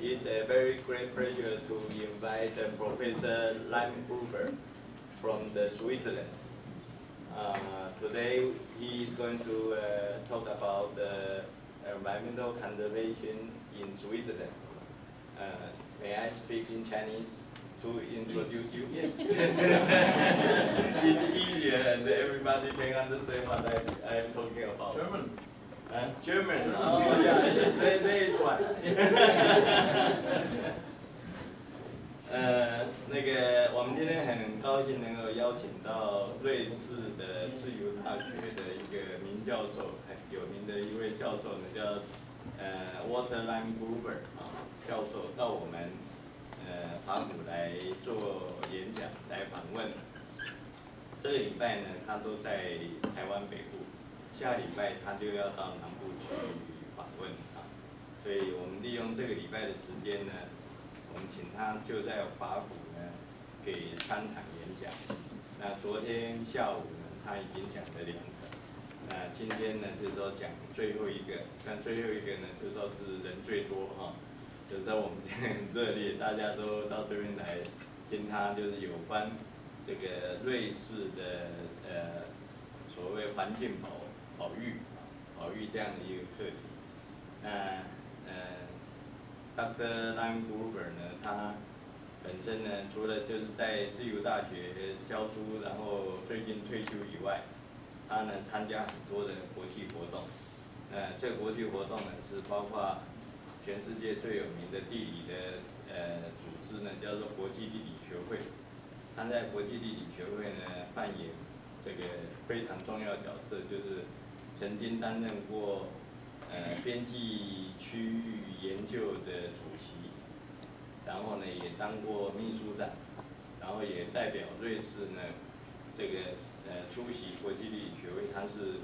It's a very great pleasure to invite Professor Limburger from the Switzerland. Today he is going to talk about environmental conservation in Switzerland. May I speak in Chinese to introduce you? Yes. It's easier and everybody can understand what I am talking about. German. German. Oh yeah, there is one. 那个我们今天很高兴能够邀请到瑞士的自由大学的一个名教授，很有名的一位教授呢，叫Walter Limburger 教授到我们法府来做演讲来访问。这个礼拜呢，他都在台湾北部，下礼拜他就要到南部去访问所以我们利用这个礼拜的时间呢。 我们请他就在法府呢给3场演讲。那昨天下午呢，他已经讲了2个。那今天呢，就是说讲最后一个。但最后一个呢，就说是人最多就是说我们今天很热烈，大家都到这边来听他，就是有关这个瑞士的所谓环境保育这样的一个课题。那Dr. Limburger 呢，他本身呢，除了就是在自由大学教书，然后最近退休以外，他呢参加很多的国际活动。这个国际活动呢是包括全世界最有名的地理的组织呢，叫做国际地理学会。他在国际地理学会呢扮演这个非常重要角色，就是曾经担任过。边际区域研究的主席，然后呢也当过秘书长，然后也代表瑞士呢这个出席国际地理学会，他是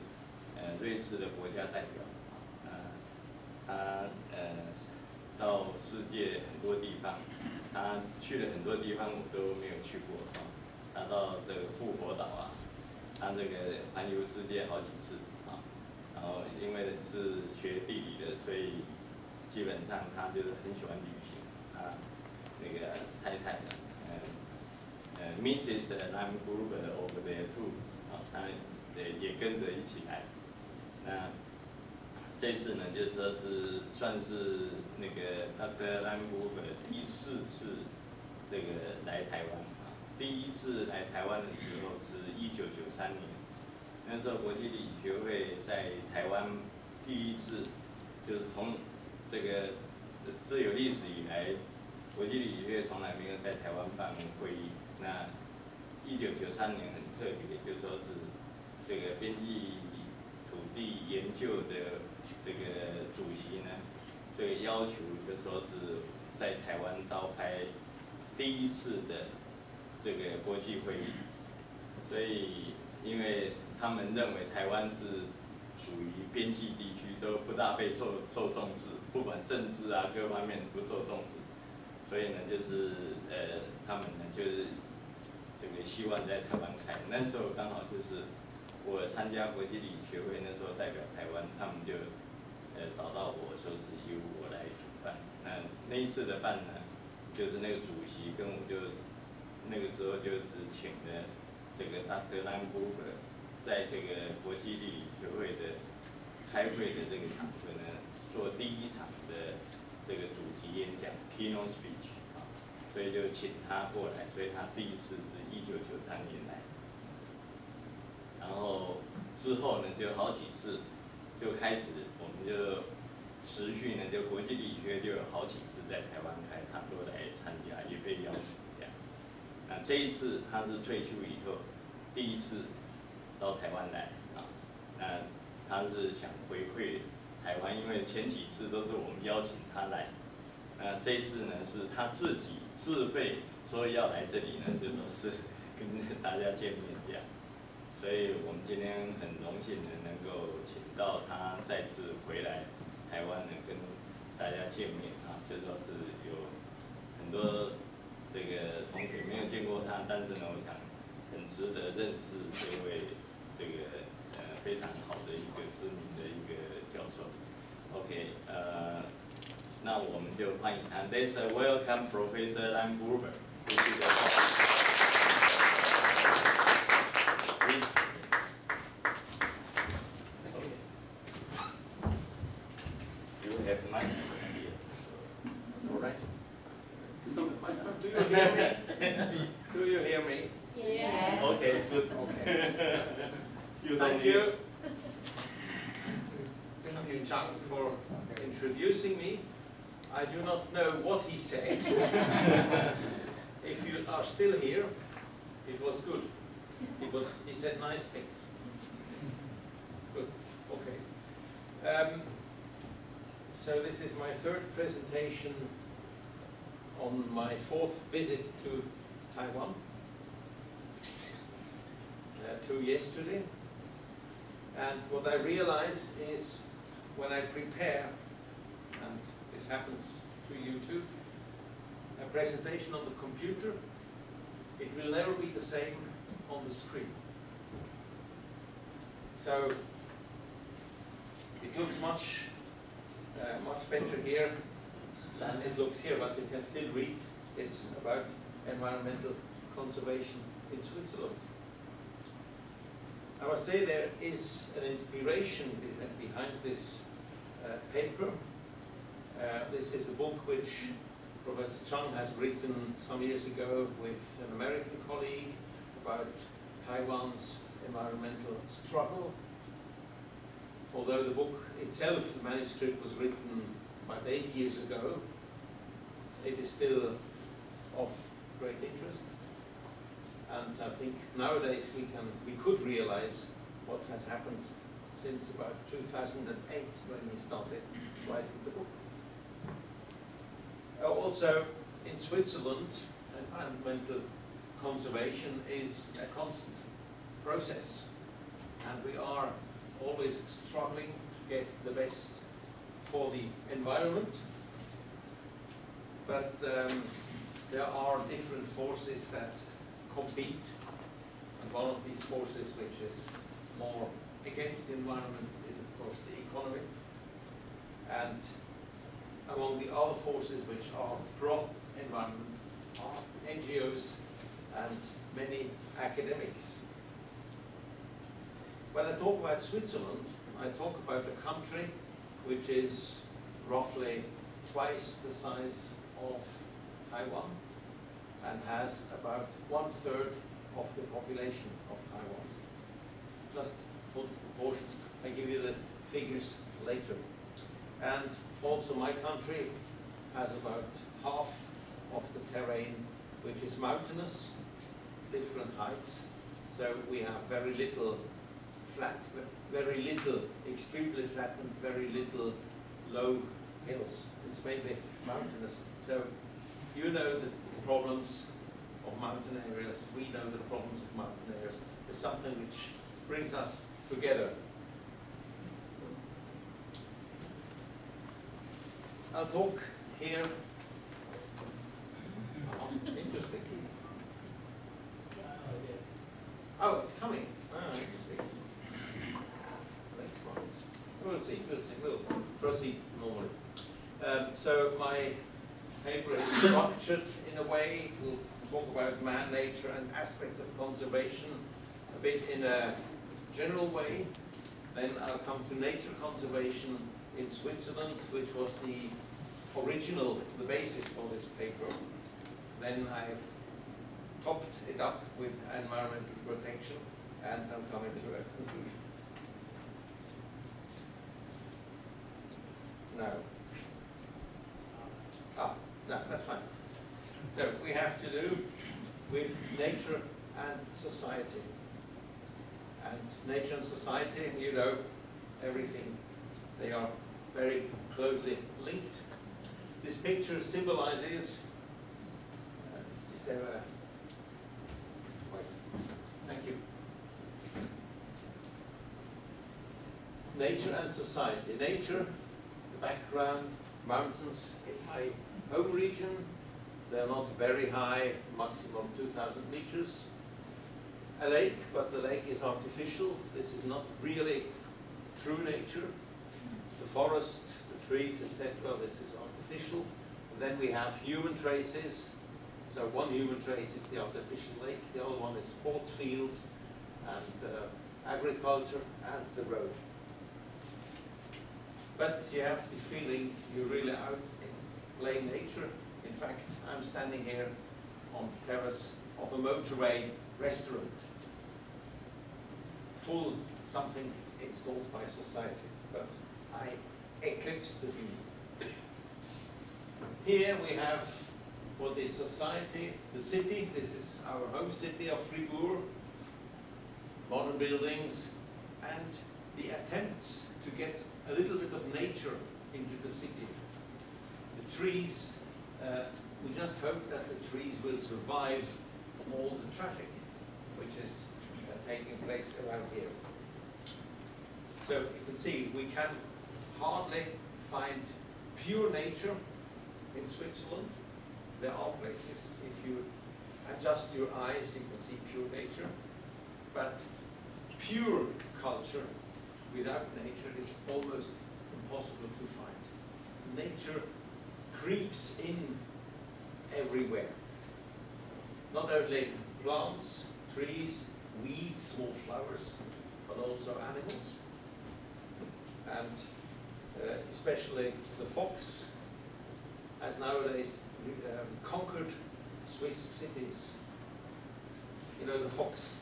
瑞士的国家代表，他到世界很多地方，他去了很多地方我都没有去过他到这个复活岛他这个环游世界好几次。 然后因为是学地理的，所以基本上他就是很喜欢旅行。那个太太Mrs. Limburger over there too， 他也跟着一起来。那这次呢，就说是算是那个Dr. Limburger第4次这个来台湾第1次来台湾的时候是1993年。 那时候国际地理学会在台湾第1次，就是从这个自有历史以来，国际地理学会从来没有在台湾办会议。那1993年很特别，就说是这个边际土地研究的这个主席呢，这个要求就说是在台湾召开第1次的这个国际会议，所以因为 他们认为台湾是属于边际地区，都不大被受重视，不管政治各方面不受重视，所以呢，就是他们呢就是这个希望在台湾开。那时候刚好就是我参加国际地理学会，那时候代表台湾，他们就找到我说是由我来主办。那一次的办呢，就是那个主席跟我就那个时候就只请了这个Dr. Limburger 在这个国际地理学会的开会的这个场合呢，做第1场的这个主题演讲 （keynote speech） 所以就请他过来，所以他第1次是1993年来，然后之后呢就好几次就开始，我们就持续呢就国际地理学会就有好几次在台湾开，他都来参加，也被邀请这样。那这一次他是退休以后第1次 到台湾来那他是想回馈台湾，因为前几次都是我们邀请他来，这一次呢是他自己自费说要来这里呢，就说是跟大家见面这样，所以我们今天很荣幸的能够请到他再次回来台湾呢，跟大家见面就说是有很多这个同学没有见过他，但是呢，我想很值得认识这位。 这个非常好的一个知名的一个教授。OK，那我们就欢迎他。Let's welcome Professor Lam Gruber. You have mic here. All right. Do you hear me? Do you hear me? Yes. Okay, good. Okay. Thank you. Thank you, Chang, for introducing me. I do not know what he said. If you are still here, it was good. He said nice things. Good. Okay. So this is my third presentation on my fourth visit to Taiwan. 2 yesterday. And what I realize is when I prepare, and this happens to you too, a presentation on the computer, it will never be the same on the screen. So it looks much better here than it looks here, but you can still read. It's about environmental conservation in Switzerland. I must say there is an inspiration behind this paper. This is a book which Professor Chang has written some years ago with an American colleague about Taiwan's environmental struggle. Although the book itself, the manuscript, was written about 8 years ago, it is still of great interest. And I think nowadays we could realize what has happened since about 2008 when we started writing the book. Also, in Switzerland, environmental conservation is a constant process, and we are always struggling to get the best for the environment. But there are different forces that compete, and one of these forces which is more against the environment is of course the economy, and among the other forces which are pro-environment are NGOs and many academics. When I talk about Switzerland, I talk about a country which is roughly twice the size of Taiwan and has about 1/3 of the population of Taiwan. Just for the proportions, I give you the figures later. And also my country has about half of the terrain which is mountainous, different heights. So we have very little flat, very little extremely flat and very little low hills. It's mainly mountainous. So you know the problems of mountain areas, we know the problems of mountain areas. It's something which brings us together. I'll talk here. Interesting. Oh, it's coming. Interesting. Next one is, we'll see. We'll proceed normally. So my paper is structured in a way. We'll talk about man, nature, and aspects of conservation a bit in a general way. Then I'll come to nature conservation in Switzerland, which was the basis for this paper. Then I've topped it up with environmental protection, and I'm coming to a conclusion. No, that's fine. So we have to do with nature and society. And nature and society, you know, everything, they are very closely linked. This picture symbolizes, is there a, wait, thank you. Nature and society. Nature, the background, mountains in my home region. They're not very high, maximum 2,000 meters. A lake, but the lake is artificial. This is not really true nature. the forest, the trees, etc. This is artificial. And then we have human traces. So one human trace is the artificial lake, the other one is sports fields and agriculture and the road. But you have the feeling you're really out in plain nature. In fact, I'm standing here on the terrace of a motorway restaurant. Full something installed by society, but I eclipse the view. Here we have what is society, the city. This is our home city of Fribourg. Modern buildings and the attempts to get a little bit of nature into the city. The trees, we just hope that the trees will survive all the traffic which is taking place around here. So you can see we can hardly find pure nature in Switzerland. There are places, if you adjust your eyes, you can see pure nature. But pure culture without nature is almost impossible to find. Nature creeps in everywhere. Not only plants, trees, weeds, small flowers, but also animals. And especially the fox has nowadays conquered Swiss cities. You know the fox,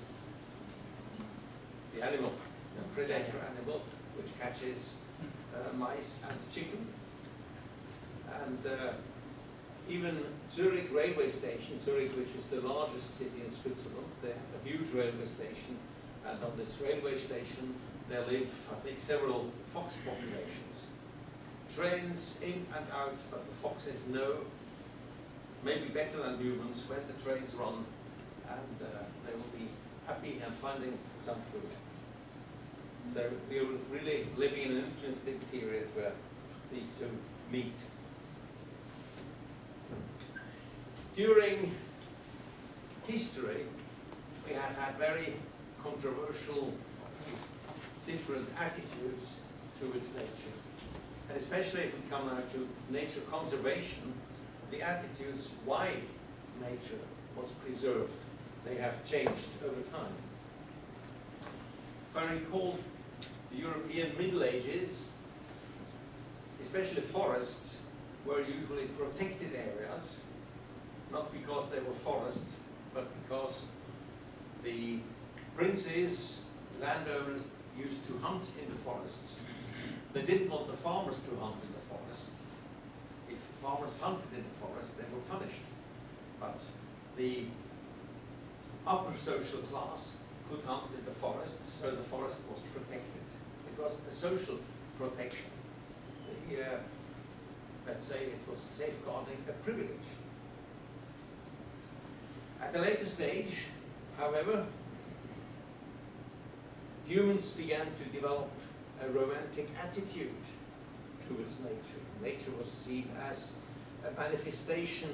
the animal, the predator animal, which catches mice and chicken. And even Zurich railway station, Zurich, which is the largest city in Switzerland, they have a huge railway station, and on this railway station there live, I think, several fox populations. Trains in and out, but the foxes know, maybe better than humans, when the trains run, and they will be happy and finding some food. So we are really living in an interesting period where these two meet. During history, we have had very controversial, different attitudes towards nature. And especially if we come now to nature conservation, the attitudes why nature was preserved, they have changed over time. If I recall the European Middle Ages, especially forests were usually protected areas, not because they were forests, but because the princes, landowners, used to hunt in the forests. They didn't want the farmers to hunt in the forest. If farmers hunted in the forest, they were punished. But the upper social class could hunt in the forests, so the forest was protected. It was a social protection. Let's say it was safeguarding a privilege. At a later stage, however, humans began to develop a romantic attitude towards nature. Nature was seen as a manifestation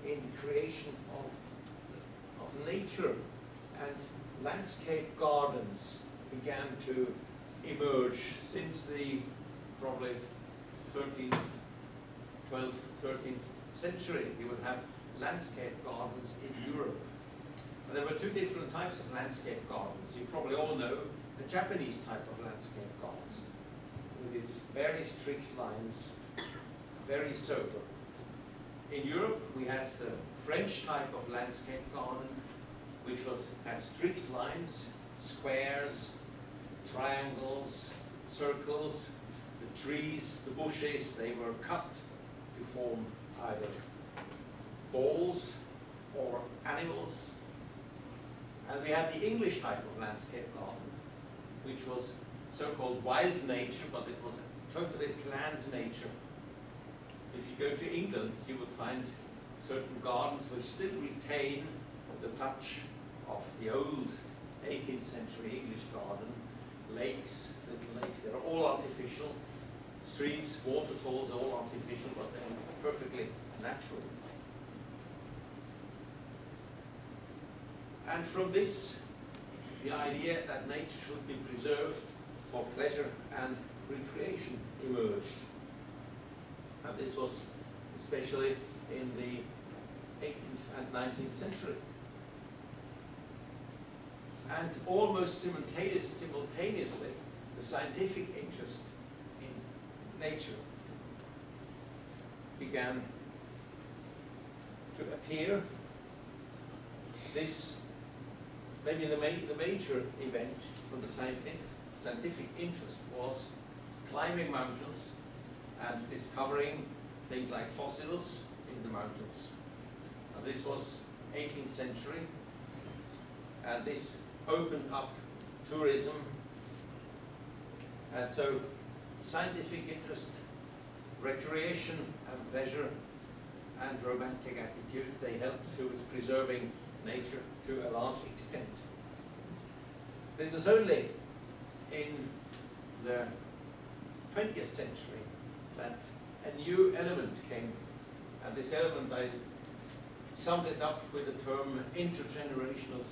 in the creation of nature, and landscape gardens began to emerge since the probably 13th, 12th, 13th century. You would have landscape gardens in Europe. And there were two different types of landscape gardens. You probably all know the Japanese type of landscape garden, with its very strict lines, very sober. In Europe, we had the French type of landscape garden, which had strict lines, squares, triangles, circles. The trees, the bushes, they were cut to form either balls or animals. And we had the English type of landscape garden, which was so-called wild nature, but it was totally planned nature. If you go to England, you would find certain gardens which still retain the touch of the old 18th century English garden. Lakes, little lakes, they're all artificial. Streams, waterfalls, all artificial, but they're perfectly natural. And from this, the idea that nature should be preserved for pleasure and recreation emerged. emerged. And this was especially in the 18th and 19th century. And almost simultaneously, the scientific interest in nature began to appear. This, maybe the major event for the scientific interest was climbing mountains and discovering things like fossils in the mountains. And this was 18th century, and this opened up tourism. And so scientific interest, recreation and pleasure, and romantic attitude, they helped towards preserving nature to a large extent. It was only in the 20th century that a new element came, and this element I summed it up with the term intergenerational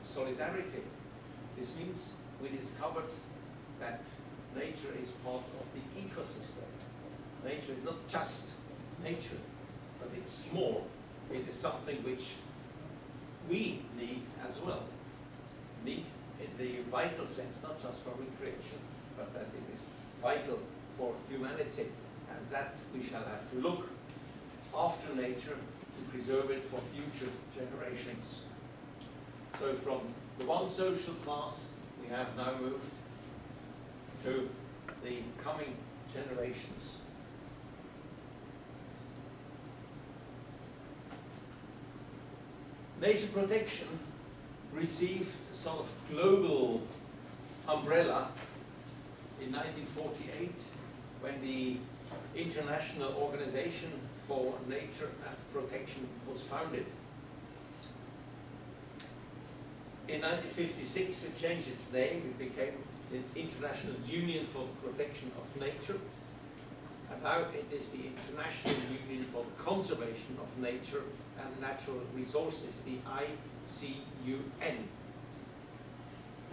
solidarity. This means we discovered that nature is part of the ecosystem. Nature is not just nature, but it's more. It is something which we need as well. Need in the vital sense, not just for recreation, but that it is vital for humanity, and that we shall have to look after nature to preserve it for future generations. So from the one social class, we have now moved to the coming generations. Nature protection received a sort of global umbrella in 1948 when the International Organization for Nature and Protection was founded. In 1956 it changed its name, it became the International Union for the Protection of Nature, and now it is the International Union for the Conservation of Nature and Natural Resources, the ICUN.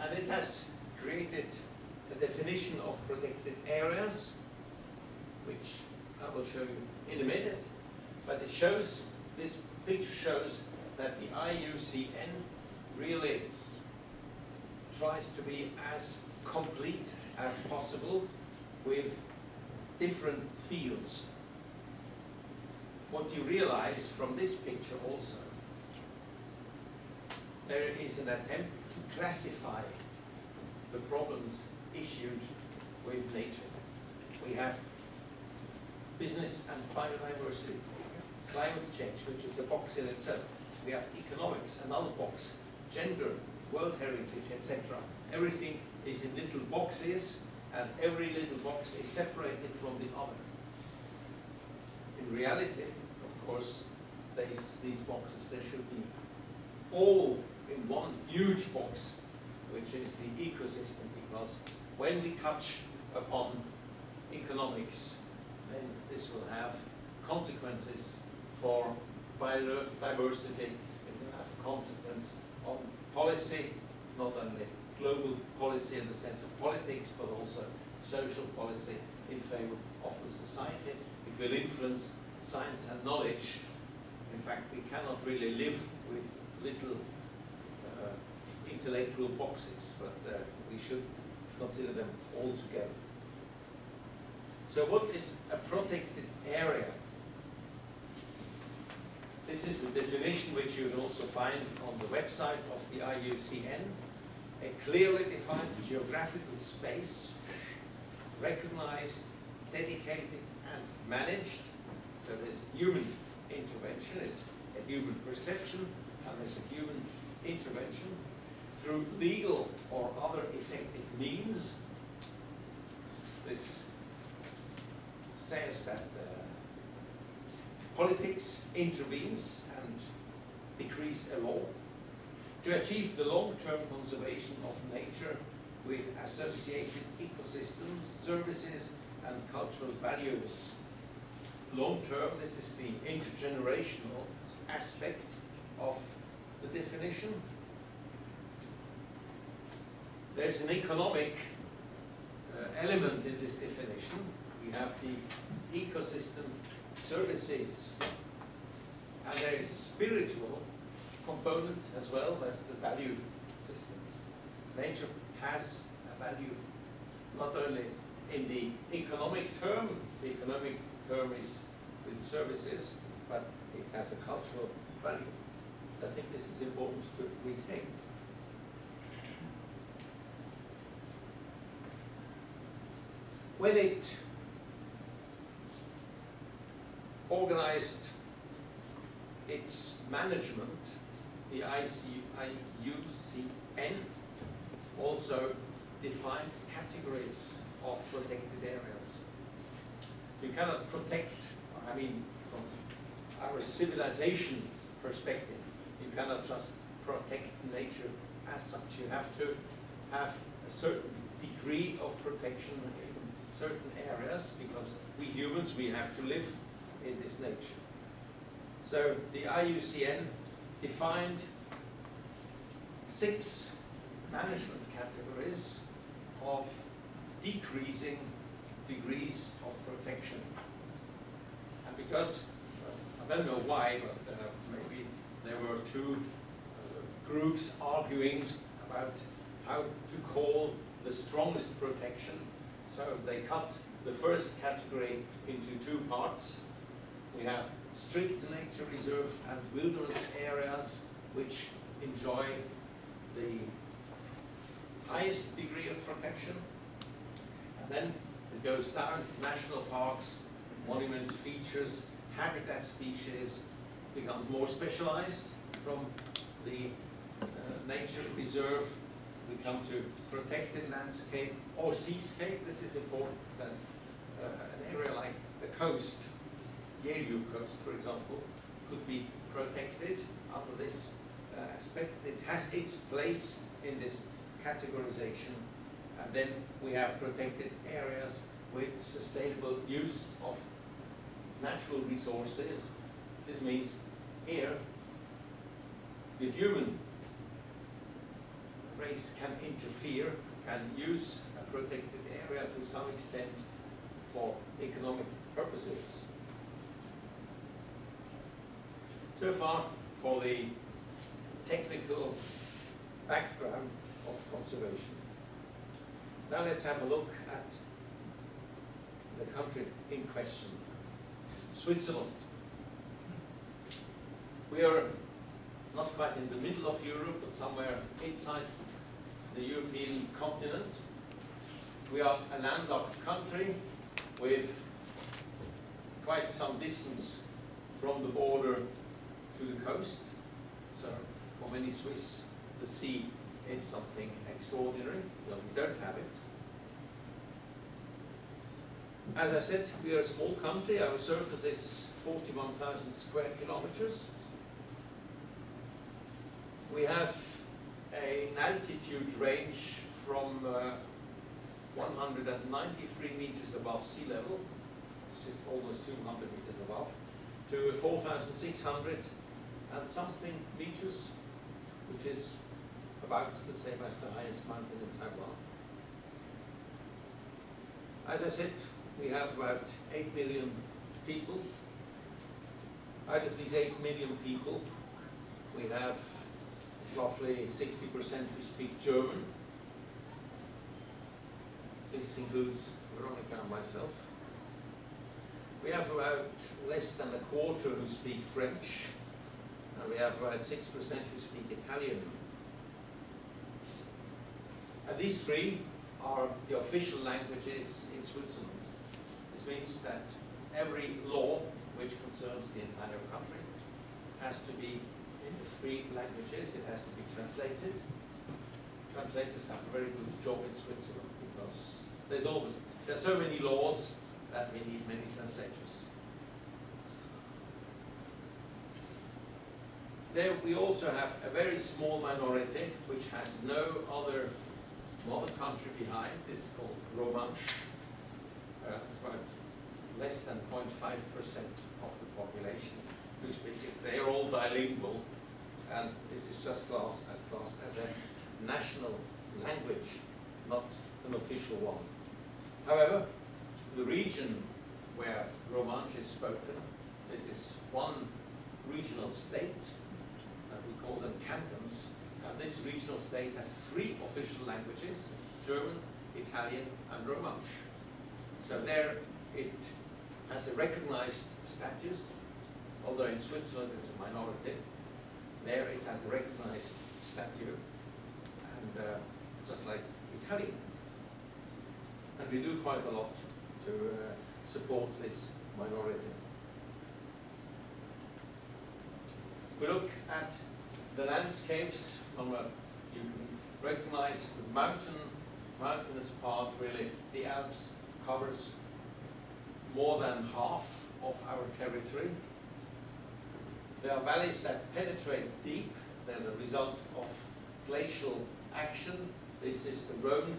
And it has created a definition of protected areas, which I will show you in a minute, but it shows, this picture shows that the IUCN really tries to be as complete as possible with different fields. What you realize from this picture also, there is an attempt to classify the problems issued with nature. We have business and biodiversity, climate change, which is a box in itself. We have economics, another box, gender, world heritage, etc. Everything is in little boxes, and every little box is separated from the other. In reality, of course, these boxes, they should be all in one huge box, which is the ecosystem, because when we touch upon economics, then this will have consequences for biodiversity. It will have a consequence on policy, not only global policy in the sense of politics, but also social policy in favor of the society. It will influence science and knowledge. In fact, we cannot really live with little intellectual boxes, but we should consider them all together. So what is a protected area? This is the definition which you will also find on the website of the IUCN. A clearly defined geographical space, recognized, dedicated, and managed. So there's human intervention, it's a human perception, and there's a human intervention through legal or other effective means. This says that politics intervenes and decrees a law to achieve the long-term conservation of nature with associated ecosystems, services, and cultural values. Long-term, this is the intergenerational aspect of the definition. There's an economic element in this definition. we have the ecosystem services. And there is a spiritual component as well, that's the value systems. Nature has a value, not only in the economic term is with services, but it has a cultural value. I think this is important to retain. When it organized its management, the IUCN also defined categories of protected areas. You cannot protect, I mean, from our civilization perspective, you cannot just protect nature as such. You have to have a certain degree of protection in certain areas, because we humans, we have to live in this nature. So the IUCN defined 6 management categories of decreasing degrees of protection. And because, I don't know why, but maybe there were 2 groups arguing about how to call the strongest protection. So they cut the first category into 2 parts. We have strict nature reserve and wilderness areas, which enjoy the highest degree of protection. And then it goes down: national parks, monuments, features, habitat species, becomes more specialized. From the nature reserve, we come to protected landscape or seascape. This is important, that an area like the coast, Jeju coast, for example, could be protected under this aspect. It has its place in this categorization. And then we have protected areas with sustainable use of natural resources. This means here the human race can interfere, can use a protected area to some extent for economic purposes. So far for the technical background of conservation. Now let's have a look at the country in question, Switzerland. We are not quite in the middle of Europe, but somewhere inside the European continent. We are a landlocked country with quite some distance from the border to the coast. So for many Swiss, the sea is something extraordinary. Well, we don't have it. As I said, we are a small country. Our surface is 41,000 square kilometers. We have an altitude range from 193 meters above sea level, it's just almost 200 meters above, to 4,600 and something meters, which is about the same as the highest mountain in Taiwan. As I said, we have about 8 million people. Out of these 8 million people, we have roughly 60% who speak German. This includes Veronica and myself. We have about less than a quarter who speak French, and we have about 6% who speak Italian. And these 3 are the official languages in Switzerland. This means that every law which concerns the entire country has to be in the 3 languages. It has to be translated. Translators have a very good job in Switzerland because there's so many laws that we need many translators. There we also have a very small minority which has no other mother country behind. This is called Romansh. It's about less than 0.5% of the population who speak it. They are all bilingual, and this is just classed as a national language, not an official one. However, the region where Romansh is spoken, this is one regional state, and we call them cantons. And this regional state has 3 official languages: German, Italian, and Romansh. So there it has a recognized status, although in Switzerland it's a minority. There it has a recognized status, and just like Italian. And we do quite a lot to support this minority. We look at the landscapes from you can recognize the mountainous part. Really, the Alps covers more than half of our territory. There are valleys that penetrate deep. They're the result of glacial action. This is the Rhone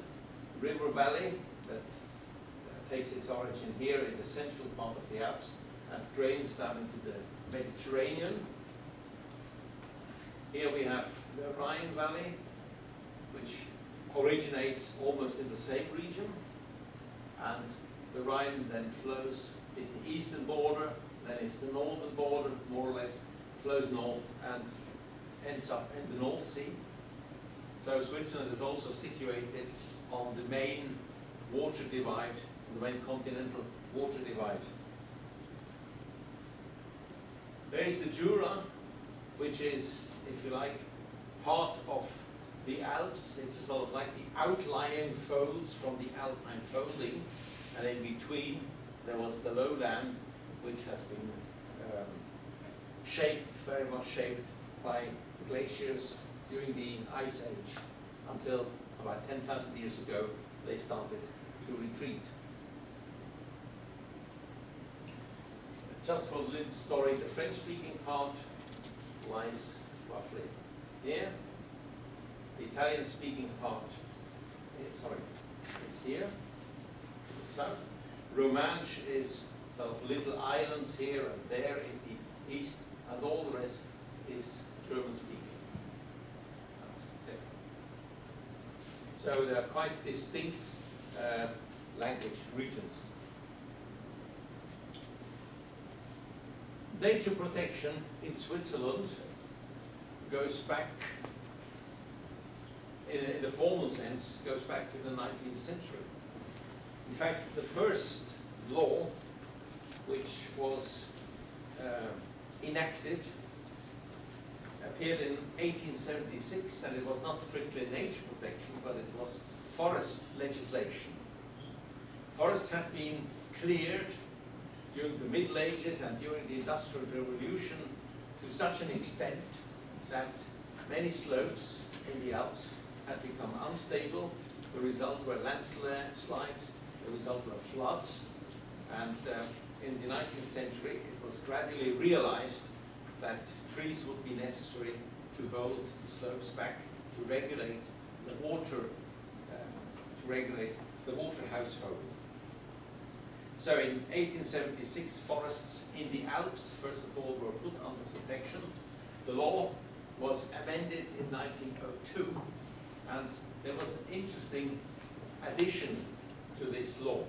River Valley that takes its origin here in the central part of the Alps and drains down into the Mediterranean. Here we have the Rhine Valley, which originates almost in the same region, and the Rhine then flows, is the eastern border, then it's the northern border, more or less, flows north and ends up in the North Sea. So Switzerland is also situated on the main water divide, the main continental water divide. There is the Jura, which is, if you like, part of the Alps. It's sort of like the outlying folds from the Alpine folding, and in between there was the lowland, which has been shaped, very much shaped by the glaciers during the Ice Age, until about 10,000 years ago they started to retreat. Just for the little story, the French-speaking part lies roughly here. The Italian-speaking part, is here, to the south. Romansh is sort of little islands here and there in the east, and all the rest is German-speaking. So they are quite distinct language regions. Nature protection in Switzerland goes back, in the formal sense, goes back to the 19th century. In fact, the first law which was enacted appeared in 1876, and it was not strictly nature protection, but it was forest legislation. Forests had been cleared during the Middle Ages and during the Industrial Revolution to such an extent that many slopes in the Alps had become unstable. The result were landslides, the result were floods, and in the 19th century it was gradually realized that trees would be necessary to hold the slopes back, to regulate the water, household. So in 1876, forests in the Alps, first of all, were put under protection. The law was amended in 1902, and there was an interesting addition to this law.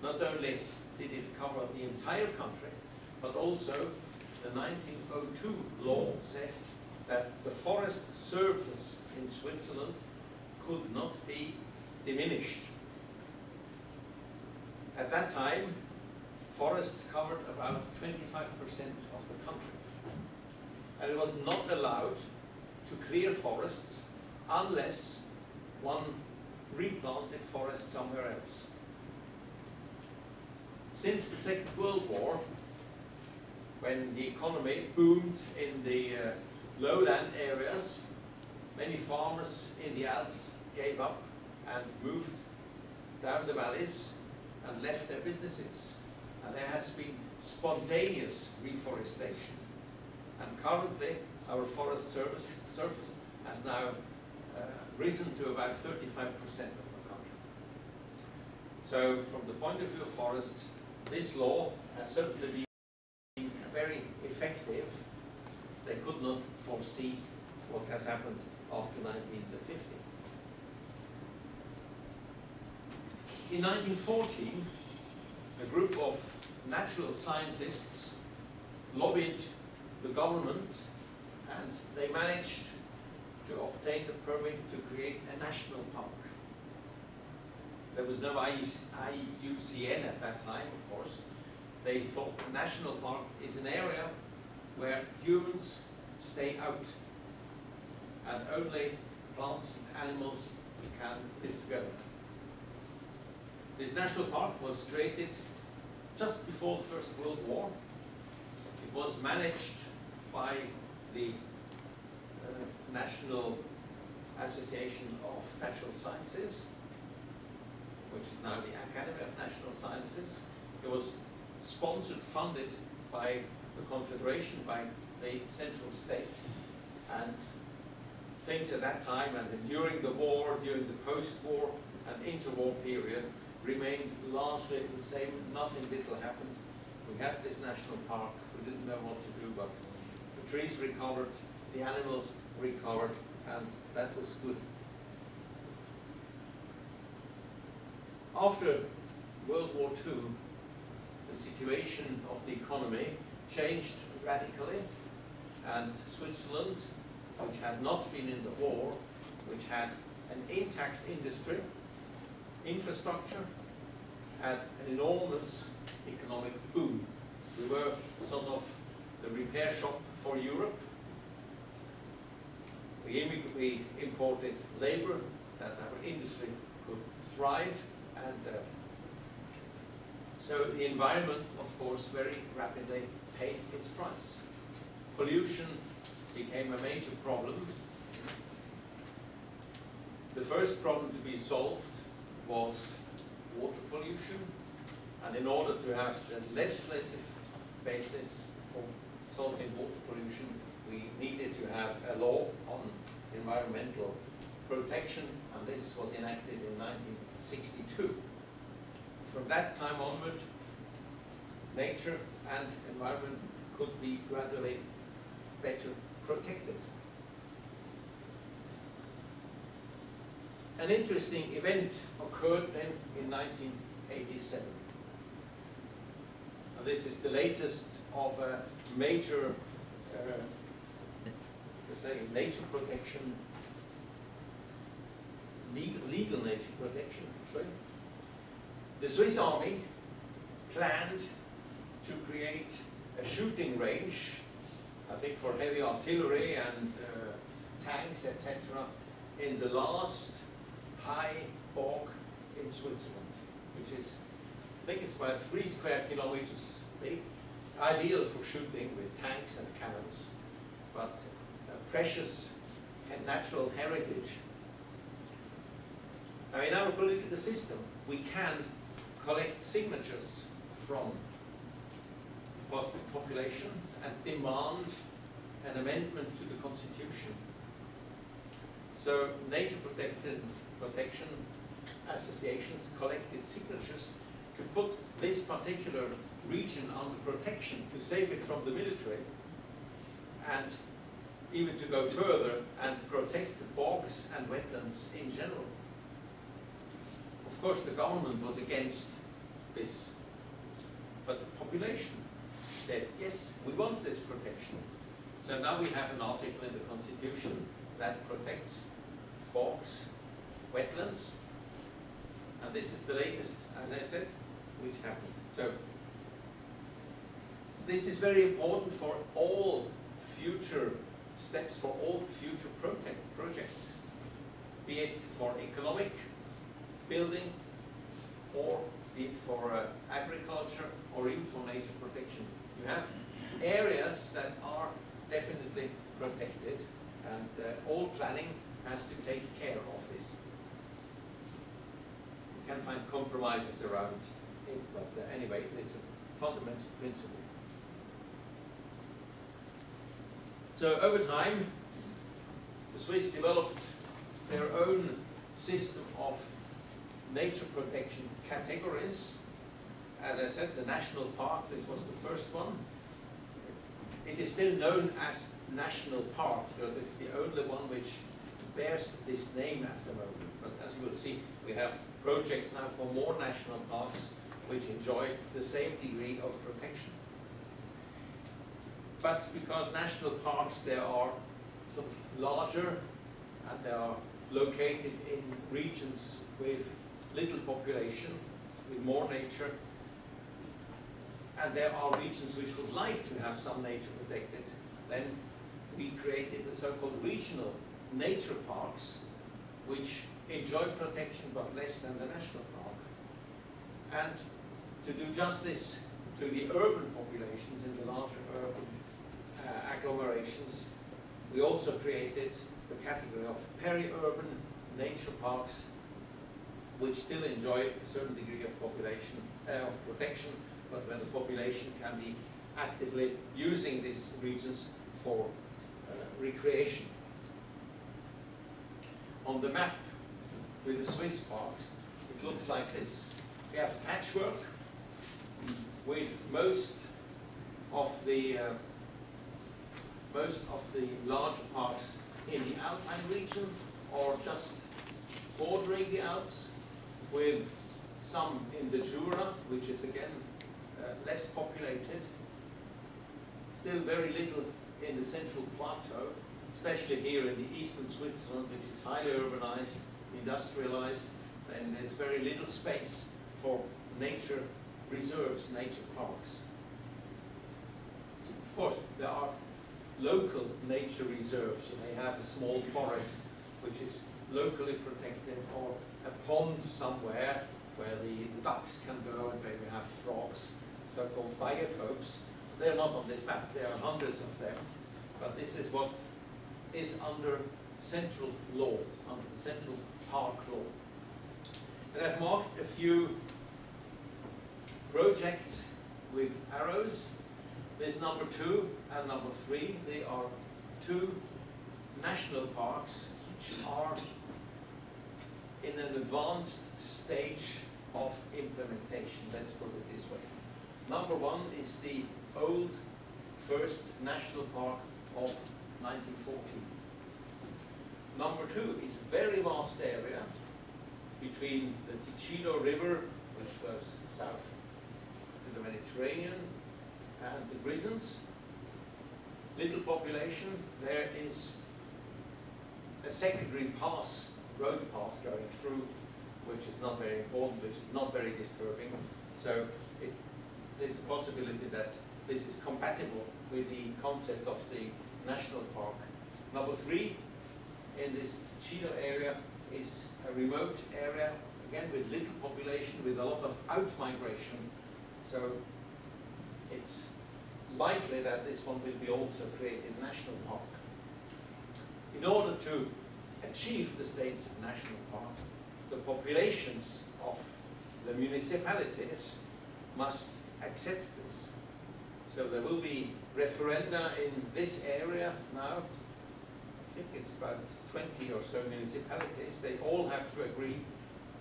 Not only did it cover the entire country, but also the 1902 law said that the forest surface in Switzerland could not be diminished. At that time, forests covered about 25% of the country. And it was not allowed to clear forests unless one replanted forests somewhere else. Since the Second World War, when the economy boomed in the lowland areas, many farmers in the Alps gave up and moved down the valleys and left their businesses. And there has been spontaneous reforestation. And currently, our forest surface has now risen to about 35% of the country. So from the point of view of forests, this law has certainly been very effective. They could not foresee what has happened after 1950. In 1914, a group of natural scientists lobbied the government, and they managed to obtain the permit to create a national park. There was no IUCN at that time, of course. They thought a national park is an area where humans stay out, and only plants and animals can live together. This national park was created just before the First World War. It was managed by the National Association of Natural Sciences, which is now the Academy of National Sciences. It was sponsored, funded by the Confederation, by the central state. And things at that time and during the war, during the post-war and interwar period remained largely the same. Nothing little happened. We had this national park. We didn't know what to do, but the trees recovered, the animals recovered, and that was good. After World War II, the situation of the economy changed radically, and Switzerland, which had not been in the war, which had an intact industry, infrastructure, had an enormous economic boom. We were sort of the repair shop for Europe. We imported labor that our industry could thrive, and so the environment, of course, very rapidly paid its price. Pollution became a major problem. The first problem to be solved was water pollution, and in order to have the legislative basis for solving water pollution, we needed to have a law on environmental protection, and this was enacted in 1962. From that time onward, nature and environment could be gradually better protected. An interesting event occurred then in 1987. Now, this is the latest of a major nature protection, legal nature protection. Sorry. The Swiss Army planned to create a shooting range, I think for heavy artillery and tanks, etc., in the last high bog in Switzerland, which is, I think it's about 3 square kilometers big, ideal for shooting with tanks and cannons, but precious and natural heritage. Now, in our political system, we can collect signatures from the population and demand an amendment to the Constitution. So nature protection associations collected signatures to put this particular region under protection, to save it from the military, and even to go further and protect the bogs and wetlands in general. Of course, the government was against this, but the population said, yes, we want this protection. So now we have an article in the Constitution that protects bogs, wetlands, and this is the latest, as I said, which happened. So this is very important for all future steps, for all future projects, be it for economic building, or be it for agriculture, or even for nature protection. You have areas that are definitely protected, and all planning has to take care of this. You can find compromises around it, but anyway, it's a fundamental principle. So over time, the Swiss developed their own system of nature protection categories. As I said, the national park, this was the first one. It is still known as national park because it's the only one which bears this name at the moment. But as you will see, we have projects now for more national parks which enjoy the same degree of protection. But because national parks, they are sort of larger and they are located in regions with little population, with more nature, and there are regions which would like to have some nature protected, then we created the so-called regional nature parks, which enjoy protection but less than the national park. And to do justice to the urban populations in the larger urban agglomerations, we also created the category of peri-urban nature parks, which still enjoy a certain degree of population of protection, but when the population can be actively using these regions for recreation. On the map with the Swiss parks, it looks like this. We have a patchwork with most of the large parks in the Alpine region or just bordering the Alps, with some in the Jura, which is again less populated. Still very little in the central plateau, especially here in the eastern Switzerland, which is highly urbanized, industrialized, and there's very little space for nature reserves, nature parks. Of course, there are local nature reserves. You may have a small forest which is locally protected, or a pond somewhere where the ducks can go and maybe have frogs, so-called biotopes. They're not on this map, there are hundreds of them, but this is what is under central law, under the central park law. And I've marked a few projects with arrows. There's number 2 and number 3. They are 2 national parks which are in an advanced stage of implementation. Let's put it this way. Number 1 is the old first national park of 1940. Number 2 is a very vast area between the Ticino River, which flows south to the Mediterranean, and the Grisons. Little population. There is a secondary pass, road pass going through, which is not very important, which is not very disturbing. So there's a possibility that this is compatible with the concept of the national park. Number 3 in this Ticino area is a remote area, again with little population, with a lot of out-migration. So it's likely that this one will be also created national park. In order to achieve the status of national park, the populations of the municipalities must accept this. So there will be referenda in this area now. I think it's about 20 or so municipalities. They all have to agree,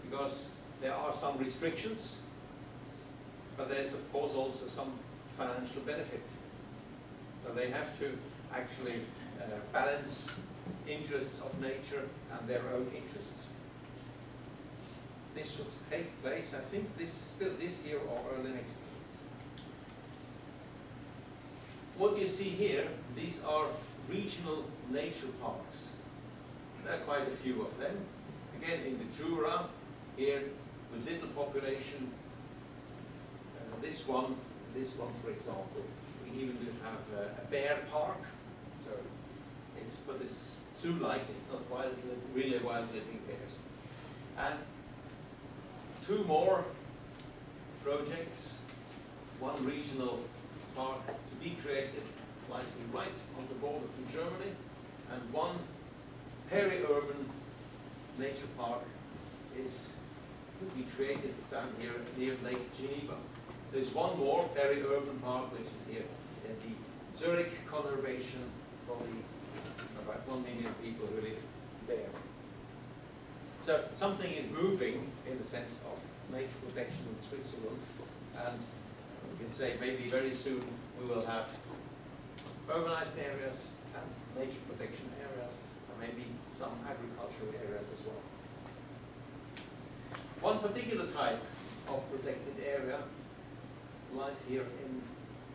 because there are some restrictions, but there's of course also some financial benefit. So they have to actually balance interests of nature and their own interests. This should take place, I think, still this year or early next year. What you see here, these are regional nature parks. There are quite a few of them. Again, in the Jura, here with little population. This one, for example, we even do have a bear park. So but it's zoo-like. It's not really wild living bears. And 2 more projects. One regional park to be created, lies right on the border to Germany, and one peri-urban nature park to be created down here near Lake Geneva. There's one more peri-urban park, which is here in the Zurich conurbation for the about 1 million people who live there. So something is moving in the sense of nature protection in Switzerland, and we can say maybe very soon we will have urbanized areas and nature protection areas, and maybe some agricultural areas as well. One particular type of protected area lies here in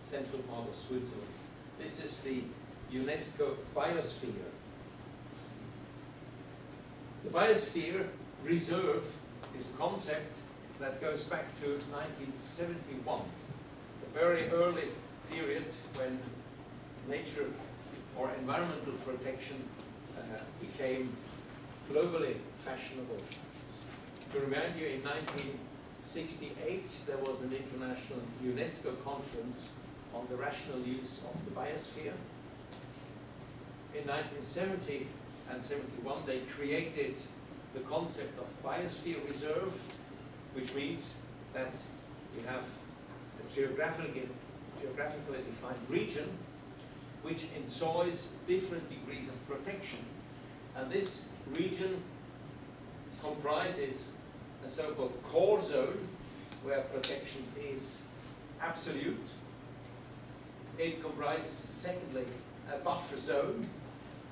central part of Switzerland. This is the UNESCO Biosphere. The Biosphere Reserve is a concept that goes back to 1971, a very early period when nature or environmental protection became globally fashionable. To remind you, in 1968 there was an international UNESCO conference on the rational use of the biosphere. In 1970 and 71 they created the concept of biosphere reserve, which means that you have a geographically defined region which enjoys different degrees of protection. And this region comprises a so-called core zone where protection is absolute. It comprises, secondly, a buffer zone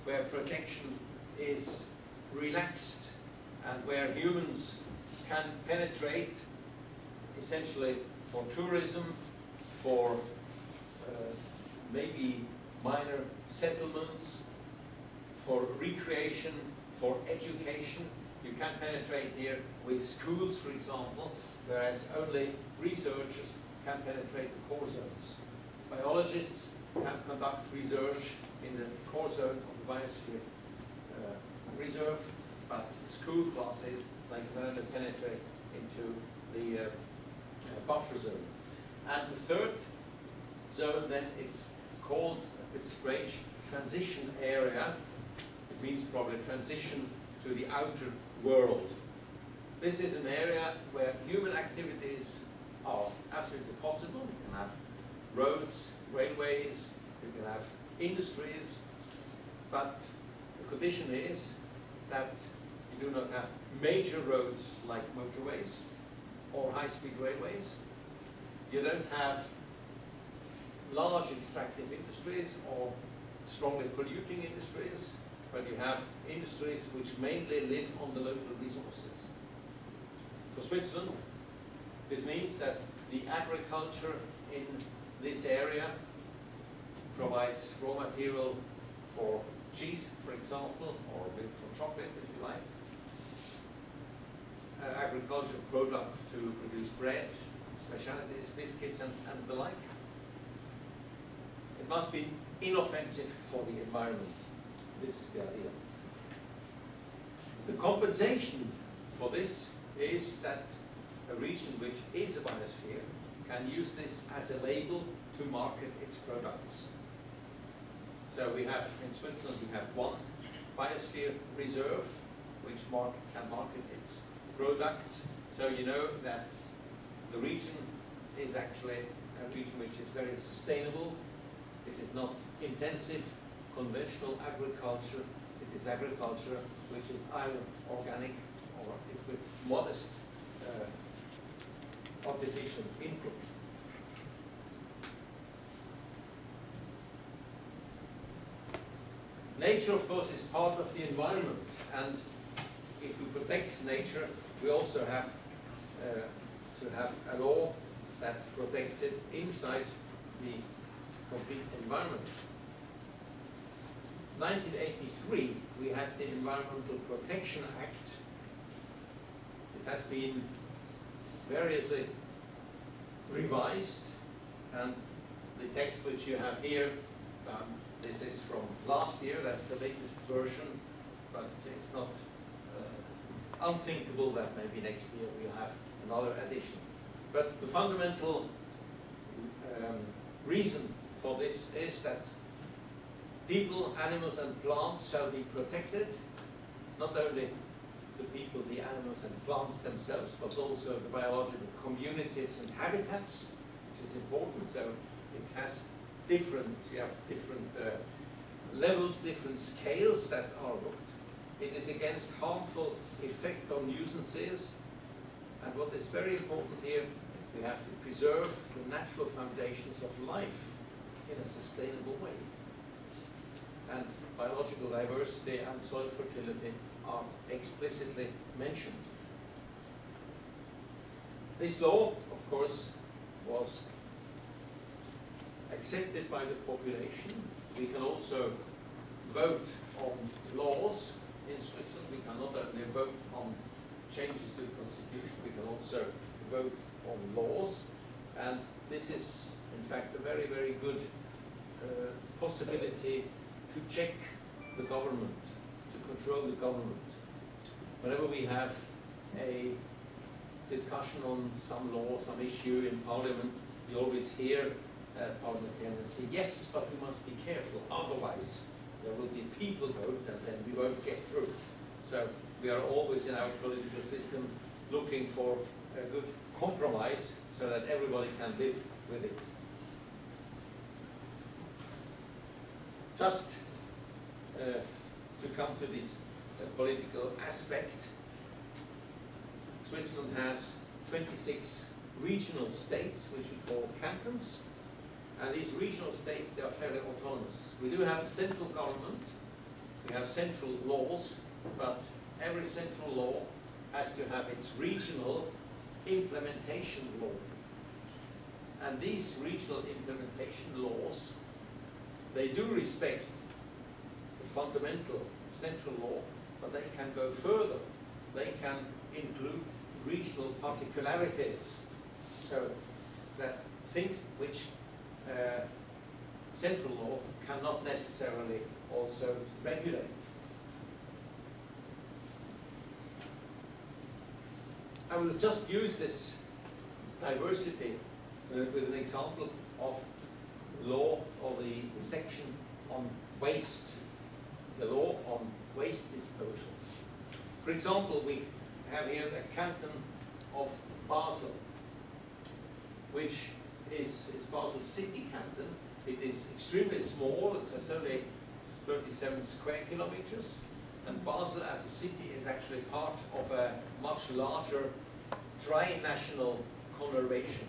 where protection is relaxed and where humans can penetrate, essentially for tourism, for maybe minor settlements, for recreation, for education. You can penetrate here with schools, for example, whereas only researchers can penetrate the core zones. Biologists can conduct research in the core zone of the biosphere reserve, but school classes, they can only penetrate into the buffer zone. And the third zone, then, it's called, a bit strange, transition area. It means probably transition to the outer world. This is an area where human activities are absolutely possible. You can have roads, railways, you can have industries, but the condition is that you do not have major roads like motorways or high-speed railways. You don't have large extractive industries or strongly polluting industries, but you have industries which mainly live on the local resources. For Switzerland, this means that the agriculture in this area provides raw material for cheese, for example, or milk for chocolate, if you like. Agricultural products to produce bread, specialities, biscuits, and the like. It must be inoffensive for the environment. This is the idea. The compensation for this is that a region which is a biosphere can use this as a label to market its products. So we have, in Switzerland, we have one biosphere reserve which can market its products. So you know that the region is actually a region which is very sustainable. It is not intensive, conventional agriculture. It is agriculture which is either organic or is with modest artificial input. Nature, of course, is part of the environment, and if we protect nature, we also have to have a law that protects it inside the complete environment. 1983, we had the Environmental Protection Act. It has been variously revised, and the text which you have here, this is from last year, that's the latest version, but it's not unthinkable that maybe next year we'll have another edition. But the fundamental reason for this is that people, animals and plants shall be protected, not only the people, the animals and plants themselves, but also the biological communities and habitats, which is important. So it has different, you have different levels, different scales that are looked. It is against harmful effect on nuisances, and what is very important here, we have to preserve the natural foundations of life in a sustainable way. And biological diversity and soil fertility are explicitly mentioned. This law, of course, was accepted by the population. We can also vote on laws in Switzerland. We can not only vote on changes to the constitution, we can also vote on laws. And this is, in fact, a very, very good possibility to check the government, to control the government. Whenever we have a discussion on some law, some issue in Parliament, you always hear parliamentarians say, yes, but we must be careful, otherwise there will be people vote and then we won't get through. So we are always in our political system looking for a good compromise so that everybody can live with it. Just to come to this political aspect, Switzerland has 26 regional states, which we call cantons. And these regional states, they are fairly autonomous. We do have a central government, we have central laws, but every central law has to have its regional implementation law. And these regional implementation laws, they do respect the fundamental central law, but they can go further. They can include regional particularities. So that things which central law cannot necessarily also regulate. I will just use this diversity with an example of law or the section on waste, the law on waste disposal. For example, we have here the canton of Basel, which is Basel city canton. It is extremely small, it's only 37 square kilometers, and Basel as a city is actually part of a much larger tri-national conurbation.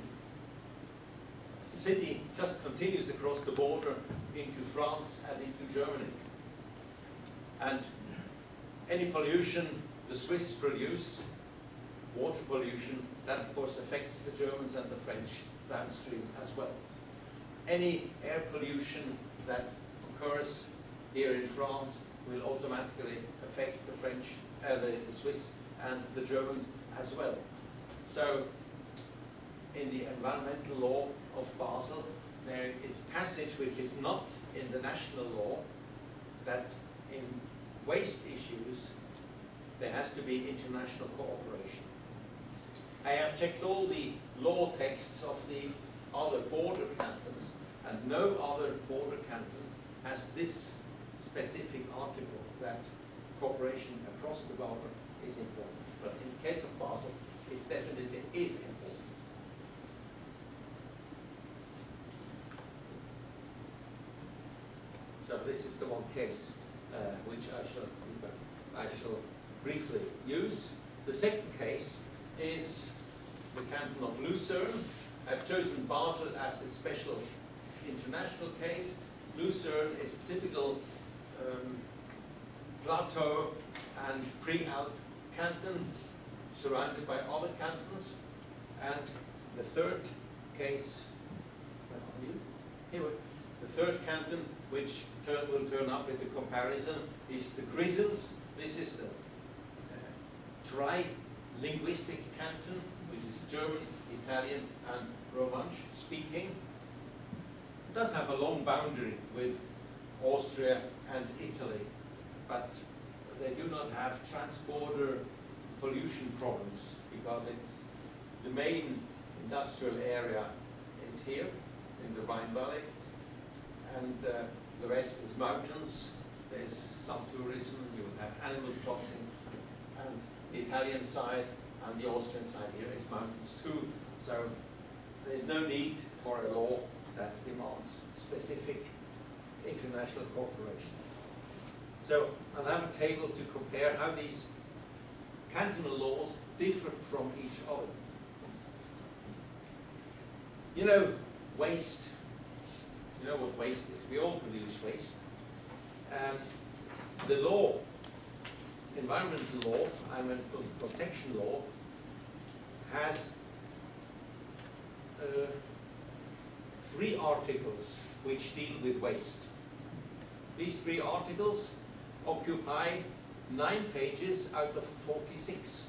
The city just continues across the border into France and into Germany. And any pollution the Swiss produce, water pollution, that of course affects the Germans and the French downstream as well. Any air pollution that occurs here in France will automatically affect the French, the Swiss and the Germans as well. So in the environmental law of Basel, there is a passage which is not in the national law, that in waste issues there has to be international cooperation. I have checked all the law texts of the other border cantons, and no other border canton has this specific article that cooperation across the border is important. But in the case of Basel, it definitely is important. So this is the one case which I shall briefly use. The second case is the canton of Lucerne. I've chosen Basel as the special international case. Lucerne is a typical plateau and pre-Alp canton surrounded by other cantons. And the third case, where are you? Here, the third canton which will turn up in the comparison is the Grisons. This is the tri-linguistic canton, which is German, Italian and Romansh speaking. It does have a long boundary with Austria and Italy, but they do not have transborder pollution problems because it's the main industrial area is here in the Rhine Valley, and the rest is mountains. There's some tourism, you will have animals crossing, and the Italian side and the Austrian side here is mountains too. So there's no need for a law that demands specific international cooperation. So I'll have a table to compare how these cantonal laws differ from each other. You know, waste. You know what waste is. We all produce waste. And the law, environmental law, environmental protection law, has three articles which deal with waste. These three articles occupy 9 pages out of 46.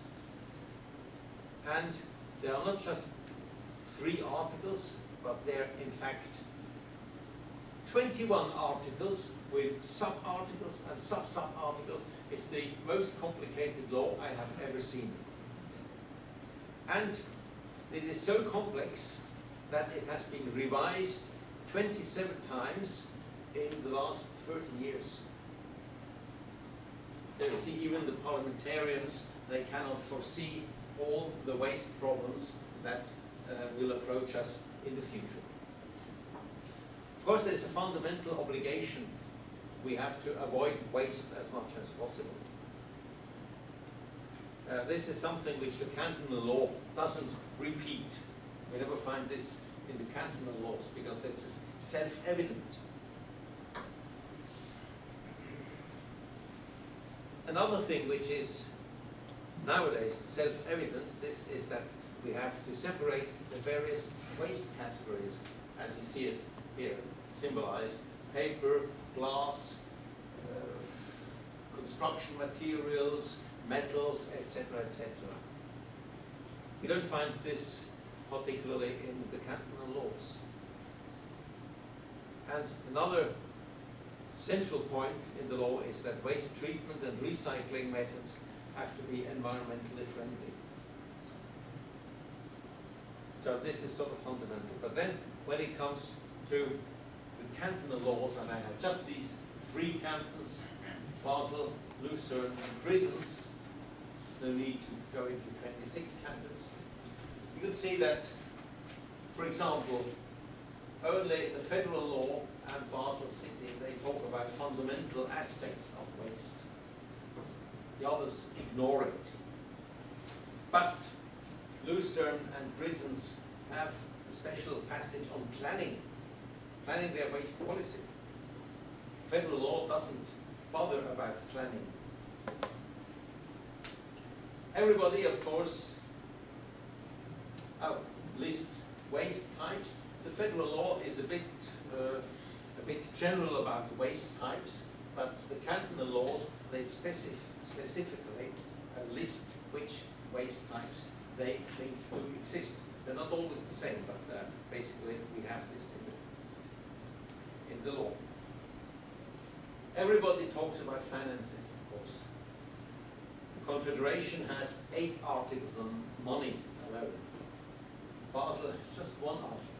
And they are not just 3 articles, but they're in fact 21 articles with sub-articles and sub-sub-articles. It's the most complicated law I have ever seen. And it is so complex that it has been revised 27 times in the last 30 years. So you see, even the parliamentarians, they cannot foresee all the waste problems that will approach us in the future. Of course, there is a fundamental obligation. We have to avoid waste as much as possible. This is something which the cantonal law doesn't repeat. We never find this in the cantonal laws because it's self-evident. Another thing which is nowadays self-evident, this is that we have to separate the various waste categories, as you see it here, symbolized: paper, glass, construction materials, metals, etc., etc. You don't find this particularly in the cantonal laws. And another central point in the law is that waste treatment and recycling methods have to be environmentally friendly. So this is sort of fundamental. But then when it comes to the cantonal laws, and I have just these 3 cantons, Basel, Lucerne and Grisons, no need to go into 26 cantons. You can see that, for example, only the federal law and Basel City, they talk about fundamental aspects of waste. The others ignore it. But Lucerne and Grisons have a special passage on planning their waste policy. Federal law doesn't bother about planning. Everybody, of course, lists waste types. The federal law is a bit general about waste types, but the cantonal laws, they specifically list which waste types they think do exist. They're not always the same, but basically we have this in the law. Everybody talks about finances, of course. The Confederation has 8 articles on money alone. Basel has just 1 article.